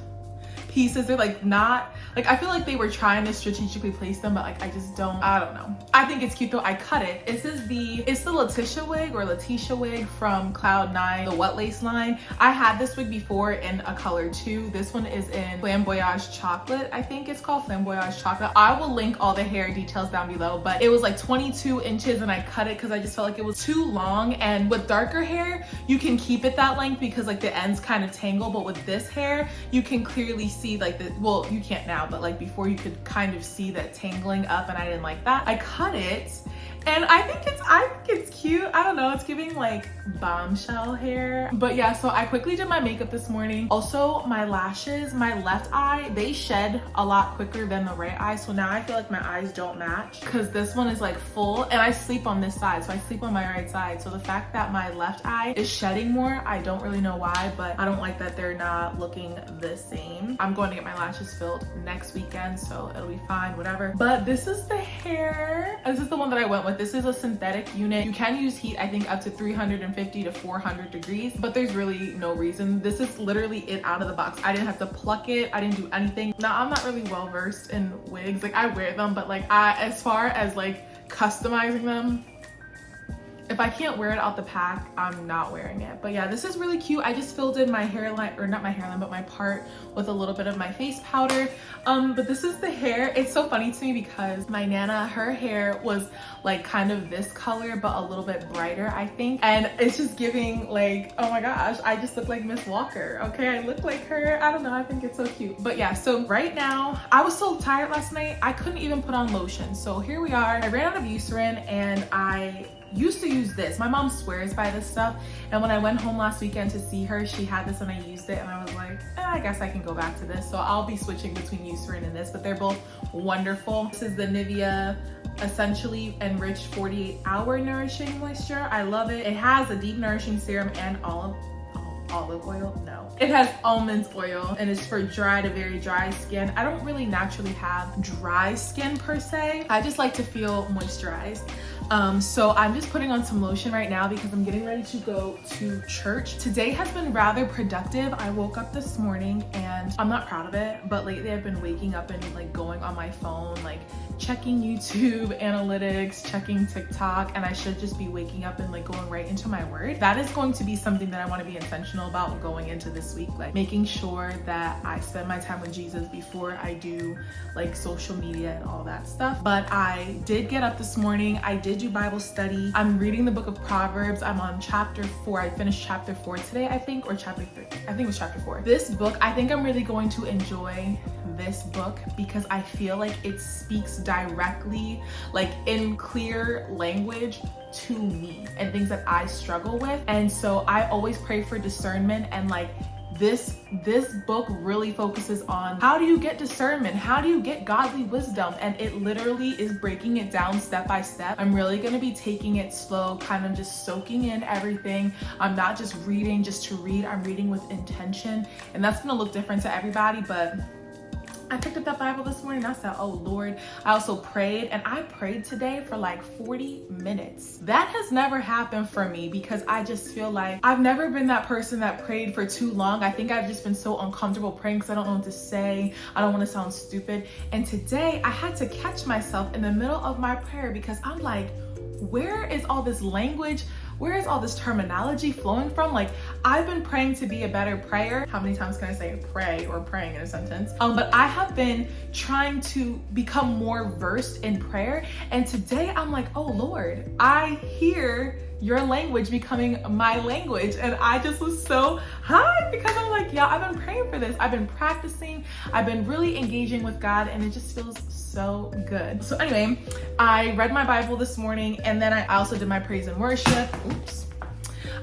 pieces. They're like not like, I feel like they were trying to strategically place them, but like I don't know. I think it's cute though. I cut it. It's the LATISHA wig from Cloud9, the What Lace line. I had this wig before in a color too. This one is in Flamboyage chocolate. I think it's called Flamboyage chocolate. I will link all the hair details down below, but it was like 22 inches and I cut it because I just felt like it was too long. And with darker hair, you can keep it that length because like the ends kind of tangle, but with this hair, you can clearly see like well, you can't now, but like before you could kind of see that tangling up, and I didn't like that. I cut it and I think it's cute. I don't know, it's giving like bombshell hair. But yeah, so I quickly did my makeup this morning. Also my lashes, my left eye, they shed a lot quicker than the right eye. So now I feel like my eyes don't match because this one is like full and I sleep on this side. So I sleep on my right side. So the fact that my left eye is shedding more, I don't really know why, but I don't like that they're not looking the same. I'm going to get my lashes filled next weekend, so it'll be fine, whatever. But this is the hair. This is the one that I went with. This is a synthetic unit. You can use heat, I think up to 350 to 400 degrees, but there's really no reason. This is literally it out of the box. I didn't have to pluck it. I didn't do anything. Now, I'm not really well versed in wigs. Like I wear them, but like as far as like customizing them, if I can't wear it out the pack, I'm not wearing it. But yeah, this is really cute. I just filled in my hairline, or not my hairline, but my part with a little bit of my face powder. But this is the hair. It's so funny to me because my Nana, her hair was like kind of this color, but a little bit brighter, I think. And it's just giving like, oh my gosh, I just look like Miss Walker. Okay, I look like her. I don't know, I think it's so cute. But yeah, so right now, I was so tired last night, I couldn't even put on lotion. So here we are. I ran out of Eucerin and I used to use this. My mom swears by this stuff, and when I went home last weekend to see her, she had this and I used it and I was like, I guess I can go back to this. So I'll be switching between Eucerin and this, but they're both wonderful. This is the Nivea Essentially Enriched 48-Hour Nourishing Moisture. I love it. It has a deep nourishing serum and olive oil? No. It has almond oil and it's for dry to very dry skin. I don't really naturally have dry skin per se. I just like to feel moisturized. So I'm just putting on some lotion right now because I'm getting ready to go to church. Today has been rather productive. I woke up this morning and I'm not proud of it, but lately I've been waking up and like going on my phone, like checking YouTube analytics, checking TikTok, and I should just be waking up and like going right into my word. That is going to be something that I want to be intentional about going into this week, like making sure that I spend my time with Jesus before I do like social media and all that stuff. But I did get up this morning. I did do Bible study. I'm reading the book of Proverbs. I'm on chapter 4. I finished chapter 4 today, I think, or chapter 3. I think it was chapter 4. This book, I think I'm really going to enjoy this book because I feel like it speaks directly, like in clear language to me and things that I struggle with. And so I always pray for discernment, and like this book really focuses on how do you get discernment, how do you get godly wisdom, and it literally is breaking it down step by step. I'm really going to be taking it slow, kind of just soaking in everything. I'm not just reading just to read, I'm reading with intention, and that's going to look different to everybody. But I picked up that Bible this morning and I said, oh Lord. I also prayed, and I prayed today for like 40 minutes. That has never happened for me because I just feel like I've never been that person that prayed for too long. I think I've just been so uncomfortable praying because I don't know what to say. I don't want to sound stupid. And today I had to catch myself in the middle of my prayer because I'm like, where is all this language? Where is all this terminology flowing from? Like, I've been praying to be a better prayer. How many times can I say pray or praying in a sentence? But I have been trying to become more versed in prayer. And today I'm like, oh Lord, I hear your language becoming my language. And I just was so high because I'm like, yeah, I've been praying for this. I've been practicing. I've been really engaging with God, and it just feels so good. So anyway, I read my Bible this morning, and then I also did my praise and worship. Oops.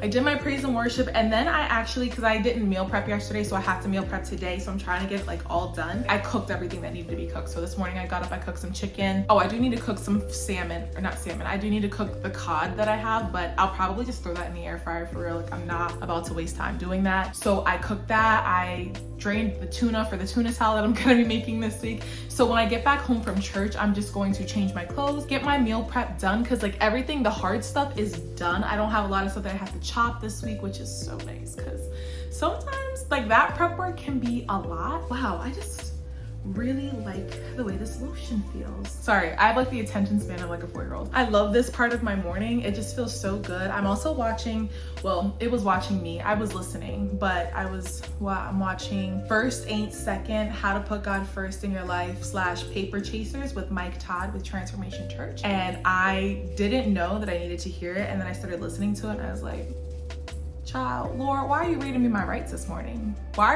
I did my praise and worship, and then I actually, because I didn't meal prep yesterday, so I have to meal prep today, so I'm trying to get it like all done. I cooked everything that needed to be cooked. So this morning I got up, I cooked some chicken. Oh, I do need to cook some salmon, or not salmon. I do need to cook the cod that I have, but I'll probably just throw that in the air fryer for real. Like, I'm not about to waste time doing that. So I cooked that. I drained the tuna for the tuna salad I'm gonna be making this week. So when I get back home from church, I'm just going to change my clothes, get my meal prep done, because like everything, the hard stuff is done. I don't have a lot of stuff that I have to chop this week, which is so nice, because sometimes like that prep work can be a lot. Wow, I just really like the way this lotion feels. Sorry, I have like the attention span of like a 4-year-old. I love this part of my morning. It just feels so good. I'm also watching, well, it was watching me. I was listening, but I'm watching First Ain't Second, How to Put God First in Your Life / Paper Chasers with Mike Todd with Transformation Church. And I didn't know that I needed to hear it. And then I started listening to it and I was like, child, Lord, why are you reading me my rights this morning? Why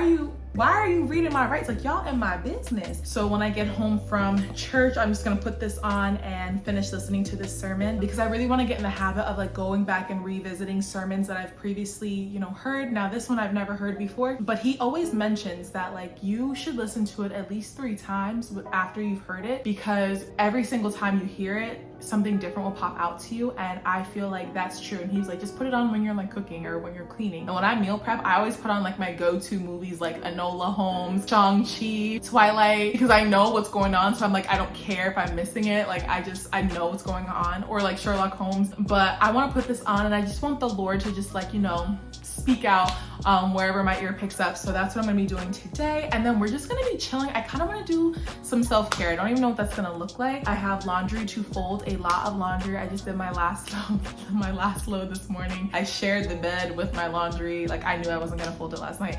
are you reading my rights? Like, y'all in my business. So when I get home from church, I'm just gonna put this on and finish listening to this sermon, because I really want to get in the habit of like going back and revisiting sermons that I've previously, heard. Now this one I've never heard before, but he always mentions that like you should listen to it at least 3 times after you've heard it, because every single time you hear it, something different will pop out to you. And I feel like that's true. And he's like, just put it on when you're like cooking or when you're cleaning. And when I meal prep, I always put on like my go-to movies like Enola Holmes, Shang-Chi, Twilight, because I know what's going on. So I'm like, I don't care if I'm missing it. Like I know what's going on, or like Sherlock Holmes. But I want to put this on and I just want the Lord to just like, speak out wherever my ear picks up. So that's what I'm gonna be doing today. And then we're just gonna be chilling. I kind of want to do some self-care. I don't even know what that's gonna look like. I have laundry to fold, a lot of laundry. I just did my last load this morning. I shared the bed with my laundry. Like, I knew I wasn't gonna fold it last night.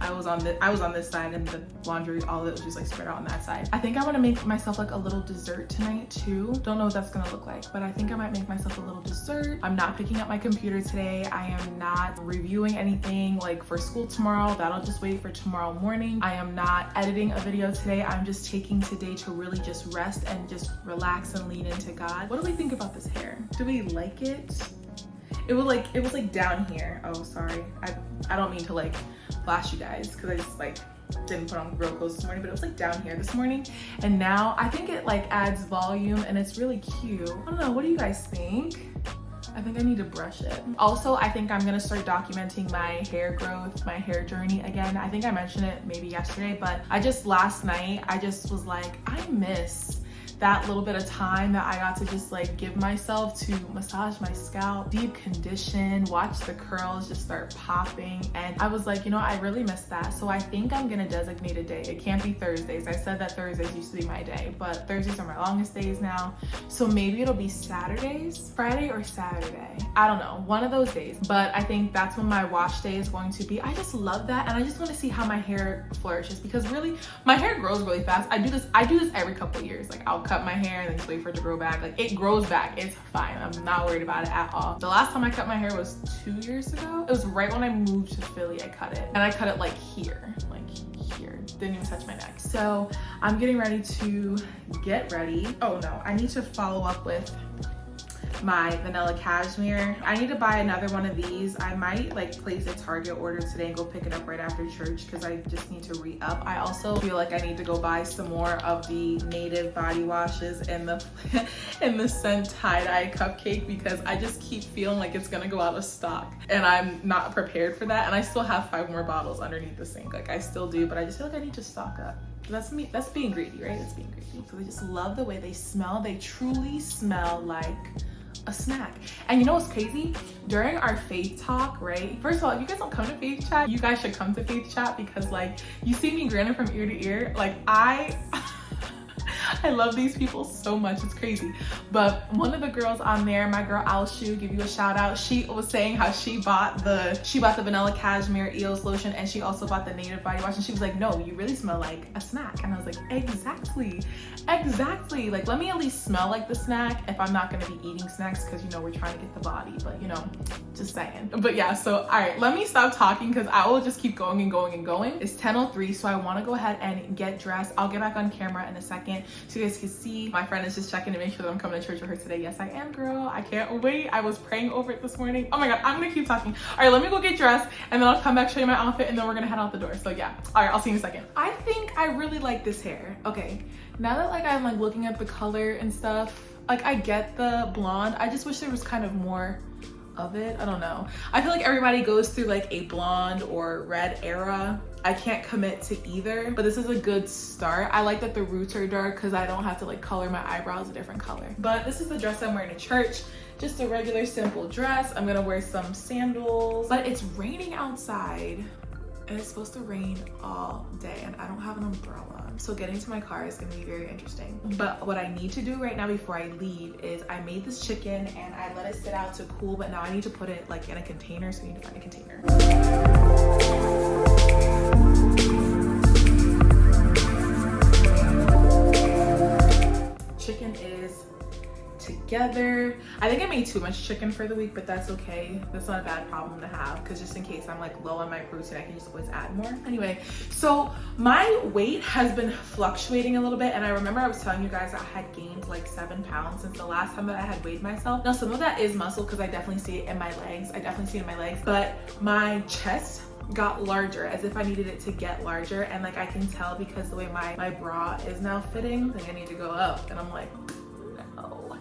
I was on this side and the laundry, all of it was just like spread out on that side. I think I want to make myself like a little dessert tonight too. Don't know what that's gonna look like, but I think I might make myself a little dessert. I'm not picking up my computer today. I am not reviewing anything like for school tomorrow. That'll just wait for tomorrow morning. I am not editing a video today. I'm just taking today to really just rest and just relax and lean into God. What do we think about this hair? Do we like it? It was like down here. Oh, sorry. I don't mean to like flash you guys, because I just like didn't put on real clothes this morning, but it was like down here this morning. And now I think it like adds volume and it's really cute. I don't know, what do you guys think? I think I need to brush it. Also, I think I'm gonna start documenting my hair growth, my hair journey again. I think I mentioned it maybe yesterday, but last night, I just was like, I miss that little bit of time that I got to just like give myself to massage my scalp, deep condition, watch the curls just start popping. And I was like, I really miss that. So I think I'm gonna designate a day. It can't be Thursdays. I said that Thursdays used to be my day, but Thursdays are my longest days now. So maybe it'll be Saturdays, Friday or Saturday. I don't know, one of those days. But I think that's when my wash day is going to be. I just love that. And I just want to see how my hair flourishes, because really my hair grows really fast. I do this every couple of years. Like, I'll cut my hair and then just wait for it to grow back. Like, it grows back, it's fine. I'm not worried about it at all. The last time I cut my hair was 2 years ago. It was right when I moved to Philly. I cut it, and I cut it like here, didn't even touch my neck. So I'm getting ready to get ready. Oh no, I need to follow up with my vanilla cashmere. I need to buy another one of these. I might like place a Target order today and go pick it up right after church, because I just need to re-up. I also feel like I need to go buy some more of the native body washes and the scent tie-dye cupcake, because I just keep feeling like it's gonna go out of stock and I'm not prepared for that. And I still have 5 more bottles underneath the sink. Like, I still do, but I just feel like I need to stock up. That's me. That's being greedy, right? That's being greedy. So I just love the way they smell. They truly smell like a snack. And you know what's crazy? During our faith talk, right? First of all, if you guys don't come to faith chat, you guys should come to faith chat, because like, you see me grinning from ear to ear. Like, I love these people so much, it's crazy. But one of the girls on there, my girl Alshu, give you a shout out, she was saying how she bought the vanilla cashmere EOS lotion, and she also bought the native body wash, and she was like, no, you really smell like a snack. And I was like, exactly. Like, let me at least smell like the snack if I'm not gonna be eating snacks, because we're trying to get the body, but just saying. But yeah, so all right, let me stop talking, because I will just keep going and going and going. It's 10:03, so I want to go ahead and get dressed. I'll get back on camera in a second so you guys can see. My friend is just checking to make sure that I'm coming to church with her today. Yes, I am, girl. I can't wait. I was praying over it this morning. Oh my God, I'm gonna keep talking. All right, let me go get dressed and then I'll come back, show you my outfit, and then we're gonna head out the door. So yeah, all right, I'll see you in a second. I think I really like this hair. Okay, now that like I'm like looking at the color and stuff, like I get the blonde. I just wish there was kind of more of it. I don't know. I feel like everybody goes through like a blonde or red era. I can't commit to either, but this is a good start. I like that the roots are dark because I don't have to like color my eyebrows a different color. But this is the dress I'm wearing to church. Just a regular simple dress. I'm gonna wear some sandals, but it's raining outside and it's supposed to rain all day and I don't have an umbrella. So getting to my car is gonna be very interesting. But what I need to do right now before I leave is I made this chicken and I let it sit out to cool, but now I need to put it like in a container, so I need to find a container. Chicken is together. I think I made too much chicken for the week, but that's okay. That's not a bad problem to have because just in case I'm like low on my protein, I can just always add more. Anyway, so my weight has been fluctuating a little bit, and I remember I was telling you guys I had gained like 7 pounds since the last time that I had weighed myself. Now some of that is muscle because I definitely see it in my legs. But my chest got larger, as if I needed it to get larger, and like I can tell because the way my bra is now fitting, like I need to go up, and I'm like, no.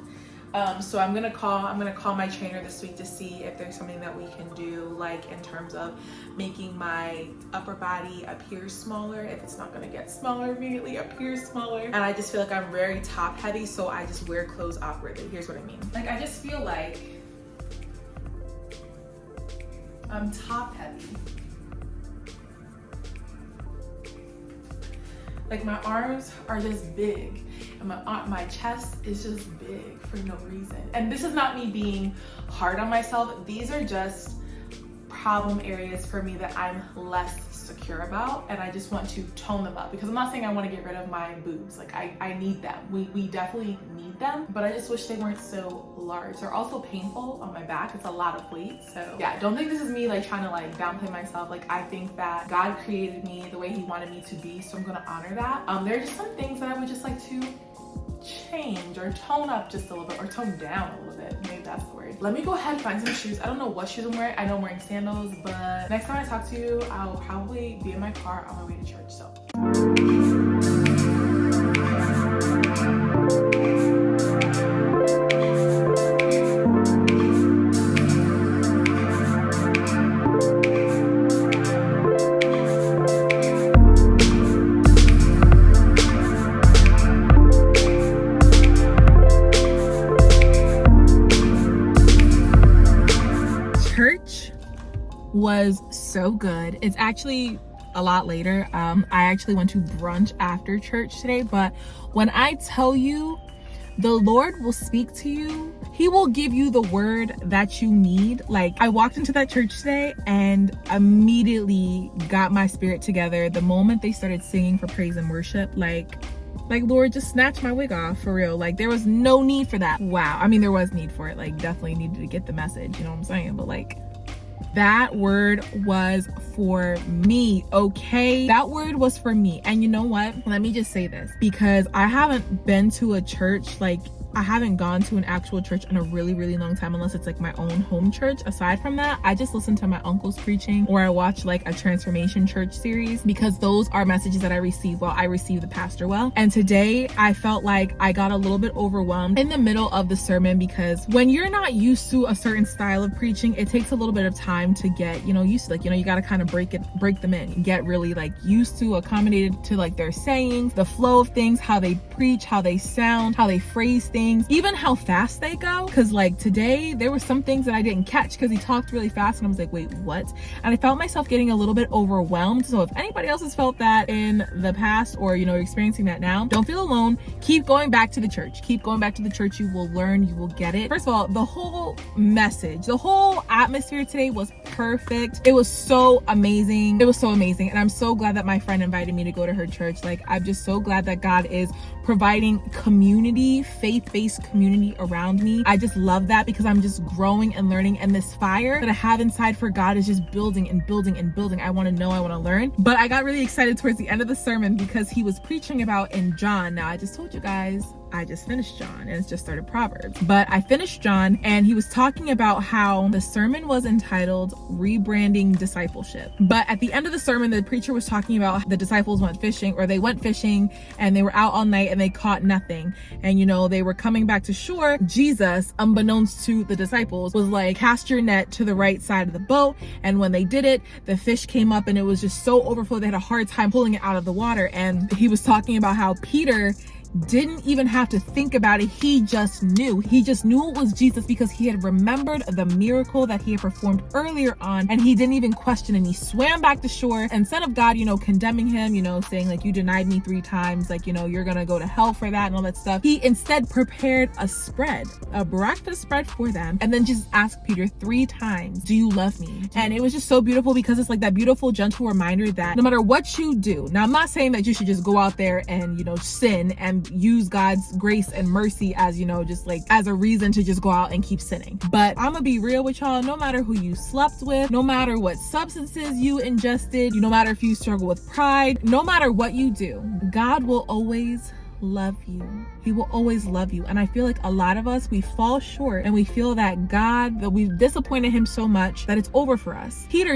So I'm gonna call my trainer this week to see if there's something that we can do, like in terms of making my upper body appear smaller. If it's not gonna get smaller immediately, appear smaller. And I just feel like I'm very top heavy, so I just wear clothes awkwardly. Here's what I mean. Like I just feel like I'm top heavy. Like my arms are just big and my chest is just big for no reason. And this is not me being hard on myself. These are just problem areas for me that I'm less secure about, and I just want to tone them up, because I'm not saying I want to get rid of my boobs. Like I need them. We definitely need them, but I just wish they weren't so large. They're also painful on my back. It's a lot of weight. So yeah, don't think this is me like trying to like downplay myself. Like I think that God created me the way he wanted me to be, so I'm gonna honor that. There are just some things that I would just like to change or tone up just a little bit, or tone down a little bit. Maybe that's the word. Let me go ahead and find some shoes. I don't know what shoes I'm wearing. I know I'm wearing sandals, but next time I talk to you, I'll probably be in my car on my way to church. So was so good. It's actually a lot later. I actually went to brunch after church today, but when I tell you the Lord will speak to you, he will give you the word that you need. Like I walked into that church today and immediately got my spirit together. The moment they started singing for praise and worship, like Lord, just snatch my wig off, for real. Like there was no need for that. Wow. I mean, there was need for it. Like definitely needed to get the message, you know what I'm saying? But like that word was for me, okay? That word was for me. And you know what? Let me just say this, because I haven't been to a church, like I haven't gone to an actual church in a really, really long time, unless it's like my own home church. Aside from that, I just listen to my uncle's preaching, or I watch like a transformation church series, because those are messages that I receive while I receive the pastor well. And today I felt like I got a little bit overwhelmed in the middle of the sermon, because when you're not used to a certain style of preaching, it takes a little bit of time to get, used to, like, you got to kind of break them in, get really like used to, accommodated to like their sayings, the flow of things, how they preach, how they sound, how they phrase things, even how fast they go. Because like today there were some things that I didn't catch because he talked really fast and I was like, wait, what? And I felt myself getting a little bit overwhelmed. So if anybody else has felt that in the past, or you're experiencing that now, don't feel alone. Keep going back to the church. Keep going back to the church. You will learn, you will get it. First of all, the whole message, the whole atmosphere today was perfect. It was so amazing. It was so amazing. And I'm so glad that my friend invited me to go to her church. Like I'm just so glad that God is providing community, faith faith-based community around me. I just love that because I'm just growing and learning, and this fire that I have inside for God is just building and building and building. I want to know, I want to learn. But I got really excited towards the end of the sermon because he was preaching about in John. Now, I just told you guys I just finished John and it's just started Proverbs, but I finished John, and he was talking about how the sermon was entitled Rebranding Discipleship. But at the end of the sermon, the preacher was talking about the disciples went fishing, or they went fishing and they were out all night and they caught nothing. And they were coming back to shore. Jesus, unbeknownst to the disciples, was like, cast your net to the right side of the boat. And when they did it, the fish came up and it was just so overflowed, they had a hard time pulling it out of the water. And he was talking about how Peter didn't even have to think about it. He just knew it was Jesus because he had remembered the miracle that he had performed earlier on, and he didn't even question, and he swam back to shore. And instead of God, condemning him, saying like, you denied me 3 times, like, you're gonna go to hell for that and all that stuff, he instead prepared a breakfast spread for them, and then just asked Peter 3 times, do you love me? And it was just so beautiful because it's like that beautiful, gentle reminder that no matter what you do, now I'm not saying that you should just go out there and sin and use God's grace and mercy as just like as a reason to just go out and keep sinning. But I'm gonna be real with y'all, no matter who you slept with, no matter what substances you ingested, no matter if you struggle with pride, no matter what you do, God will always love you. He will always love you. And I feel like a lot of us, we fall short and we feel that we've disappointed him so much that it's over for us. Peter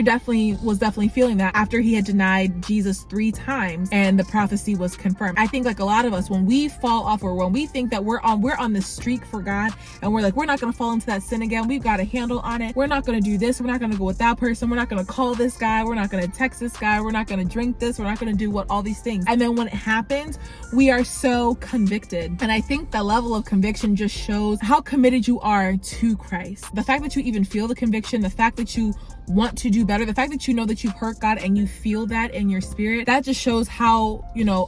was definitely feeling that after he had denied Jesus 3 times and the prophecy was confirmed. I think like a lot of us, when we fall off, or when we think that we're on this streak for God and we're like, we're not going to fall into that sin again. We've got a handle on it. We're not going to do this. We're not going to go with that person. We're not going to call this guy. We're not going to text this guy. We're not going to drink this. We're not going to do all these things. And then when it happens, we are so convicted. And I think the level of conviction just shows how committed you are to Christ. The fact that you even feel the conviction, the fact that you want to do better, the fact that you know that you've hurt God and you feel that in your spirit, that just shows how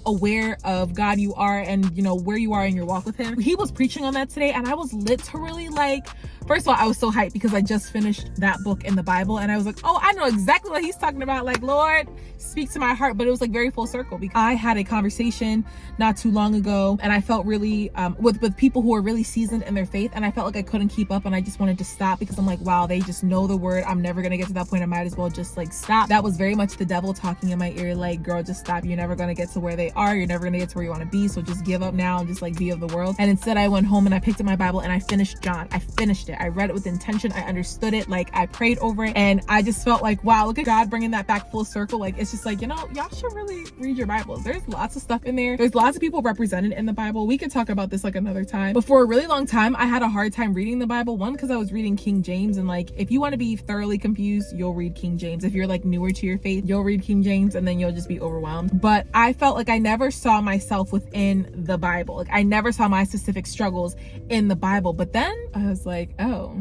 aware of God you are and where you are in your walk with him. He was preaching on that today, and I was literally like, first of all, I was so hyped because I just finished that book in the Bible, and I was like, oh, I know exactly what he's talking about. Like, Lord, speak to my heart. But it was like very full circle because I had a conversation not too long ago, and I felt really with people who are really seasoned in their faith, and I felt like I couldn't keep up, and I just wanted to stop because I'm like, wow, they just know the word. I'm never gonna get to that point. I might as well just like stop. That was very much the devil talking in my ear, like, girl, just stop. You're never gonna get to where they are. You're never gonna get to where you want to be. So just give up now and just like be of the world. And instead I went home and I picked up my Bible and I finished John. I finished it. I read it with intention. I understood it. Like, I prayed over it, and I just felt like, wow, look at God bringing that back full circle. Like, it's just like, y'all should really read your Bibles. There's lots of stuff in there. There's lots of people represented in the Bible. We could talk about this like another time. But for a really long time, I had a hard time reading the Bible. One, because I was reading King James, and like, if you want to be thoroughly confused, you'll read King James. If you're like newer to your faith, you'll read King James, and then you'll just be overwhelmed. But I felt like I never saw myself within the Bible. Like, I never saw my specific struggles in the Bible. But then I was like, oh,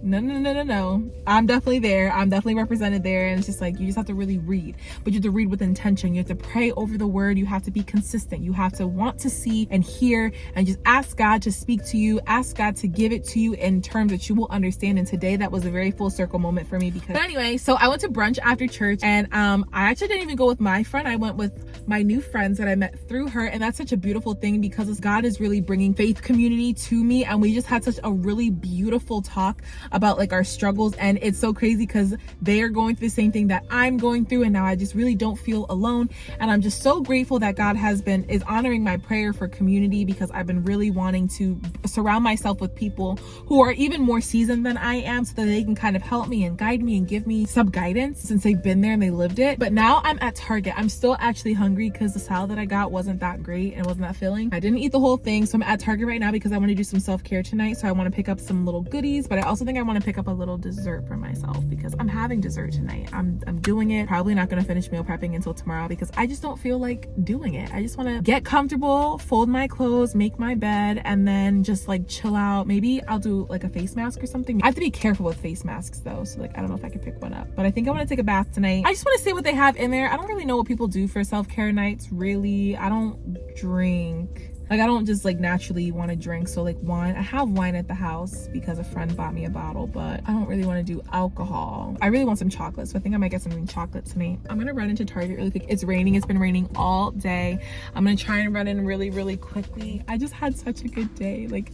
no. I'm definitely there. I'm definitely represented there. And it's just like, you just have to really read, but you have to read with intention. You have to pray over the word. You have to be consistent. You have to want to see and hear and just ask God to speak to you, ask God to give it to you in terms that you will understand. And today that was a very full circle moment for me but anyway, so I went to brunch after church, and I actually didn't even go with my friend. I went with my new friends that I met through her. And that's such a beautiful thing because God is really bringing faith community to me. And we just had such a really beautiful talk about like our struggles, and it's so crazy because they are going through the same thing that I'm going through, and now I just really don't feel alone. And I'm just so grateful that God is honoring my prayer for community, because I've been really wanting to surround myself with people who are even more seasoned than I am, so that they can kind of help me and guide me and give me some guidance since they've been there and they lived it. But now I'm at Target. I'm still actually hungry because the salad that I got wasn't that great and wasn't that filling. I didn't eat the whole thing, so I'm at Target right now because I want to do some self-care tonight. So I want to pick up some little goodies, but I also think I want to pick up a little dessert for myself because I'm having dessert tonight. I'm doing it. Probably not going to finish meal prepping until tomorrow because I just don't feel like doing it. I just want to get comfortable, fold my clothes, make my bed, and then just like chill out. Maybe I'll do like a face mask or something. I have to be careful with face masks though, so like I don't know if I can pick one up, but I think I want to take a bath tonight. I just want to see what they have in there. I don't really know what people do for self-care nights, really. I don't drink. Like, I don't just like naturally want to drink. So like wine, I have wine at the house because a friend bought me a bottle, but I don't really want to do alcohol. I really want some chocolate, so I think I might get something chocolate tonight. I'm gonna run into Target really quick. It's raining. It's been raining all day. I'm gonna try and run in really quickly. I just had such a good day. Like,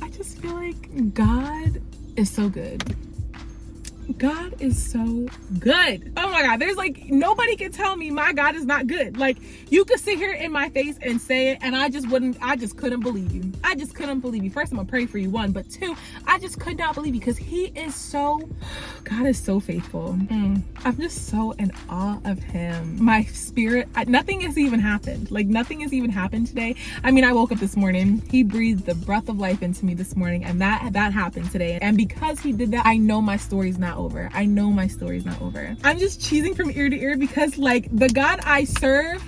I just feel like God is so good. God is so good. Oh my God, there's like, nobody can tell me my God is not good. Like, you could sit here in my face and say it and I just couldn't believe you. I just couldn't believe you. First, I'm gonna pray for you, one, but two, I just could not believe you because God is so faithful. I'm just so in awe of him. My spirit, nothing has even happened. Like, nothing has even happened today. I mean, I woke up this morning, he breathed the breath of life into me this morning, and that happened today. And because he did that, I know my story's not over. I know my story's not over. I'm just cheesing from ear to ear because like the God I serve,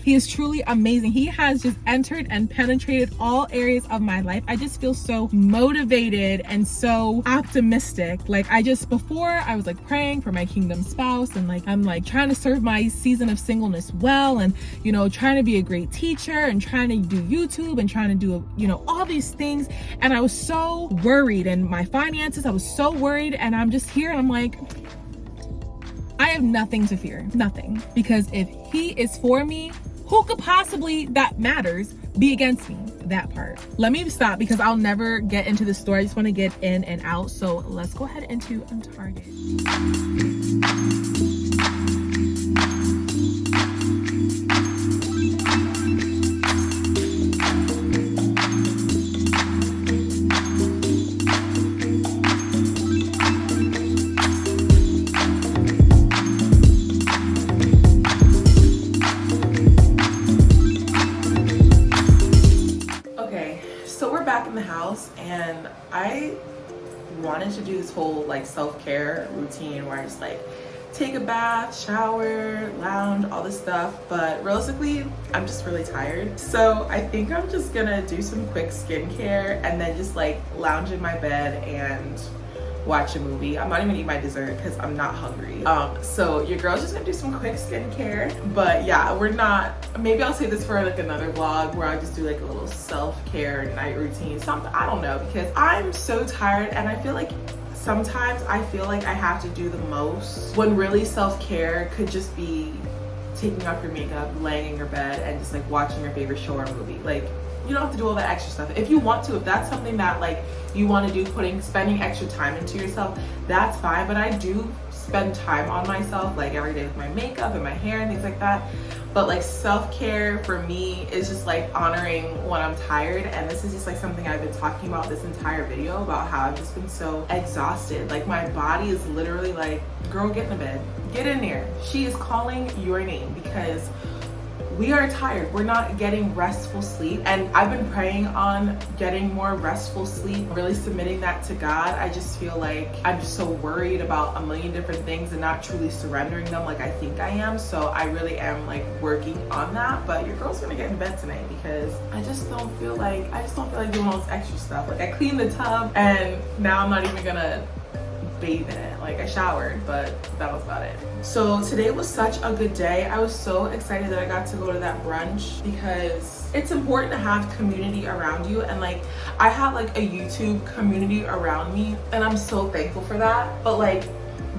he is truly amazing. He has just entered and penetrated all areas of my life. I just feel so motivated and so optimistic. Like, before I was like praying for my kingdom spouse, and like I'm like trying to serve my season of singleness well, and you know, trying to be a great teacher and trying to do YouTube and trying to do, you know, all these things. And I was so worried, and my finances, I was so worried, and I'm just here and I'm like, I have nothing to fear, nothing. Because if he is for me, who could possibly, that matters, be against me? That part. Let me stop because I'll never get into the story. I just want to get in and out. So let's go ahead into Target. In the house, and I wanted to do this whole like self-care routine where I just like take a bath, shower, lounge, all this stuff, but realistically I'm just really tired. So I think I'm just gonna do some quick skincare and then just like lounge in my bed and watch a movie. I'm not even eating my dessert because I'm not hungry. So your girl's just gonna do some quick skincare. But yeah, maybe I'll save this for like another vlog where I just do like a little self-care night routine, something, I don't know, because I'm so tired and I feel like sometimes I feel like I have to do the most when really self-care could just be taking off your makeup, laying in your bed and just like watching your favorite show or movie. Like, you don't have to do all that extra stuff. If you want to, if that's something that like you want to do, spending extra time into yourself, that's fine. But I do spend time on myself like every day with my makeup and my hair and things like that. But like self-care for me is just like honoring when I'm tired. And this is just like something I've been talking about this entire video, about how I've just been so exhausted. Like my body is literally like, girl, get in the bed, get in there. She is calling your name because we are tired. We're not getting restful sleep. And I've been praying on getting more restful sleep, really submitting that to God. I just feel like I'm just so worried about a million different things and not truly surrendering them like I think I am. So I really am like working on that. But your girl's gonna get in bed tonight because I just don't feel like doing all this extra stuff. Like I cleaned the tub and now I'm not even gonna bathe in it. Like I showered, but that was about it. So today was such a good day. I was so excited that I got to go to that brunch because it's important to have community around you, and like I have like a YouTube community around me and I'm so thankful for that. But like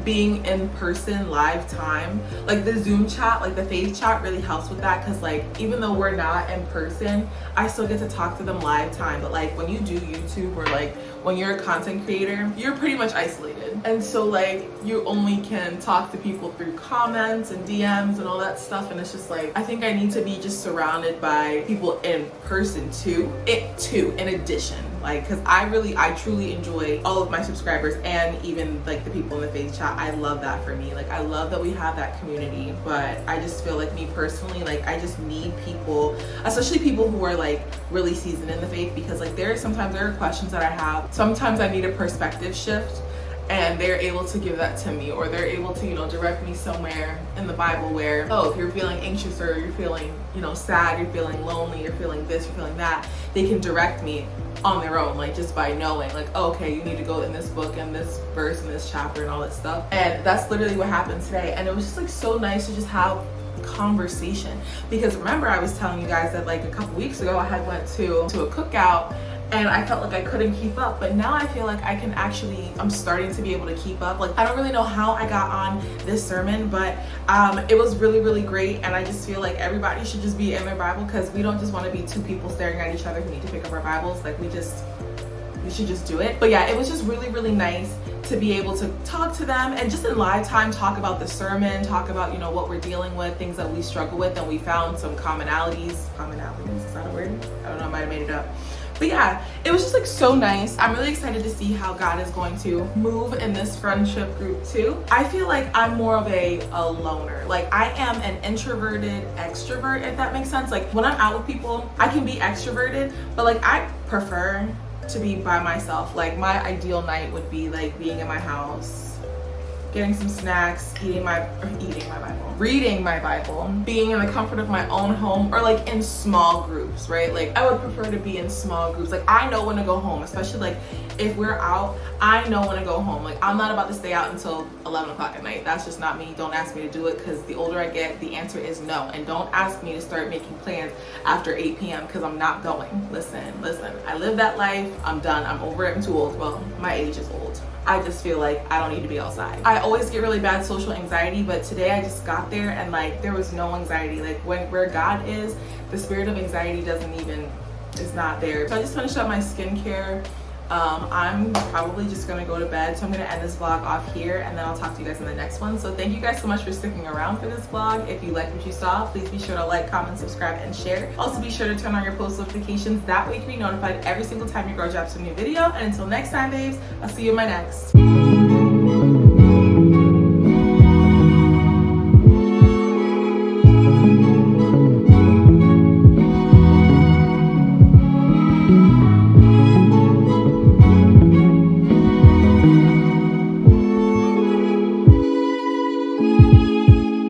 being in person live time, like the Zoom chat, like the face chat really helps with that, because like even though we're not in person, I still get to talk to them live time. But like when you do YouTube or like when you're a content creator, you're pretty much isolated, and so like you only can talk to people through comments and DMs and all that stuff. And it's just like I think I need to be just surrounded by people in person too, in addition, like because I truly enjoy all of my subscribers and even like the people in the face chat. I love that for me. Like I love that we have that community. But I just feel like me personally, like I just need people, especially people who are like really seasoned in the faith, because like there are questions that I have. Sometimes I need a perspective shift, and they're able to give that to me, or they're able to, you know, direct me somewhere in the Bible where, oh, if you're feeling anxious or you're feeling, you know, sad, you're feeling lonely, you're feeling this, you're feeling that, they can direct me on their own, like just by knowing like, oh, okay, you need to go in this book and this verse and this chapter and all that stuff. And that's literally what happened today. And it was just like so nice to just have conversation. Because remember, I was telling you guys that like a couple weeks ago I had went to a cookout and I felt like I couldn't keep up, but now I feel like I can actually, I'm starting to be able to keep up. Like, I don't really know how I got on this sermon, but it was really, really great. And I just feel like everybody should just be in their Bible, because we don't just want to be two people staring at each other who need to pick up our Bibles. Like, we should just do it. But yeah, it was just really, really nice to be able to talk to them and just in live time talk about the sermon, talk about, you know, what we're dealing with, things that we struggle with, and we found some commonalities, is that a word? I don't know, I might have made it up. But yeah, it was just like so nice. I'm really excited to see how God is going to move in this friendship group too. I feel like I'm more of a loner. Like, I am an introverted extrovert, if that makes sense. Like, when I'm out with people, I can be extroverted, but like I prefer to be by myself. Like, my ideal night would be like being in my house, getting some snacks, reading my Bible, being in the comfort of my own home, or like in small groups, right? Like, I would prefer to be in small groups. Like, I know when to go home, especially like if we're out, I know when to go home. Like, I'm not about to stay out until 11 o'clock at night. That's just not me. Don't ask me to do it, because the older I get, the answer is no. And don't ask me to start making plans after 8 p.m. because I'm not going. Listen, I live that life. I'm done. I'm over it. I'm too old. Well, my age is old. I just feel like I don't need to be outside. I always get really bad social anxiety, but today I just got there and like there was no anxiety. Like, where God is, the spirit of anxiety is not there. So I just finished up my skincare. I'm probably just gonna go to bed, so I'm gonna end this vlog off here, and then I'll talk to you guys in the next one. So thank you guys so much for sticking around for this vlog. If you liked what you saw, please be sure to like, comment, subscribe, and share. Also be sure to turn on your post notifications. That way you can be notified every single time your girl drops a new video. And until next time, babes, I'll see you in my next.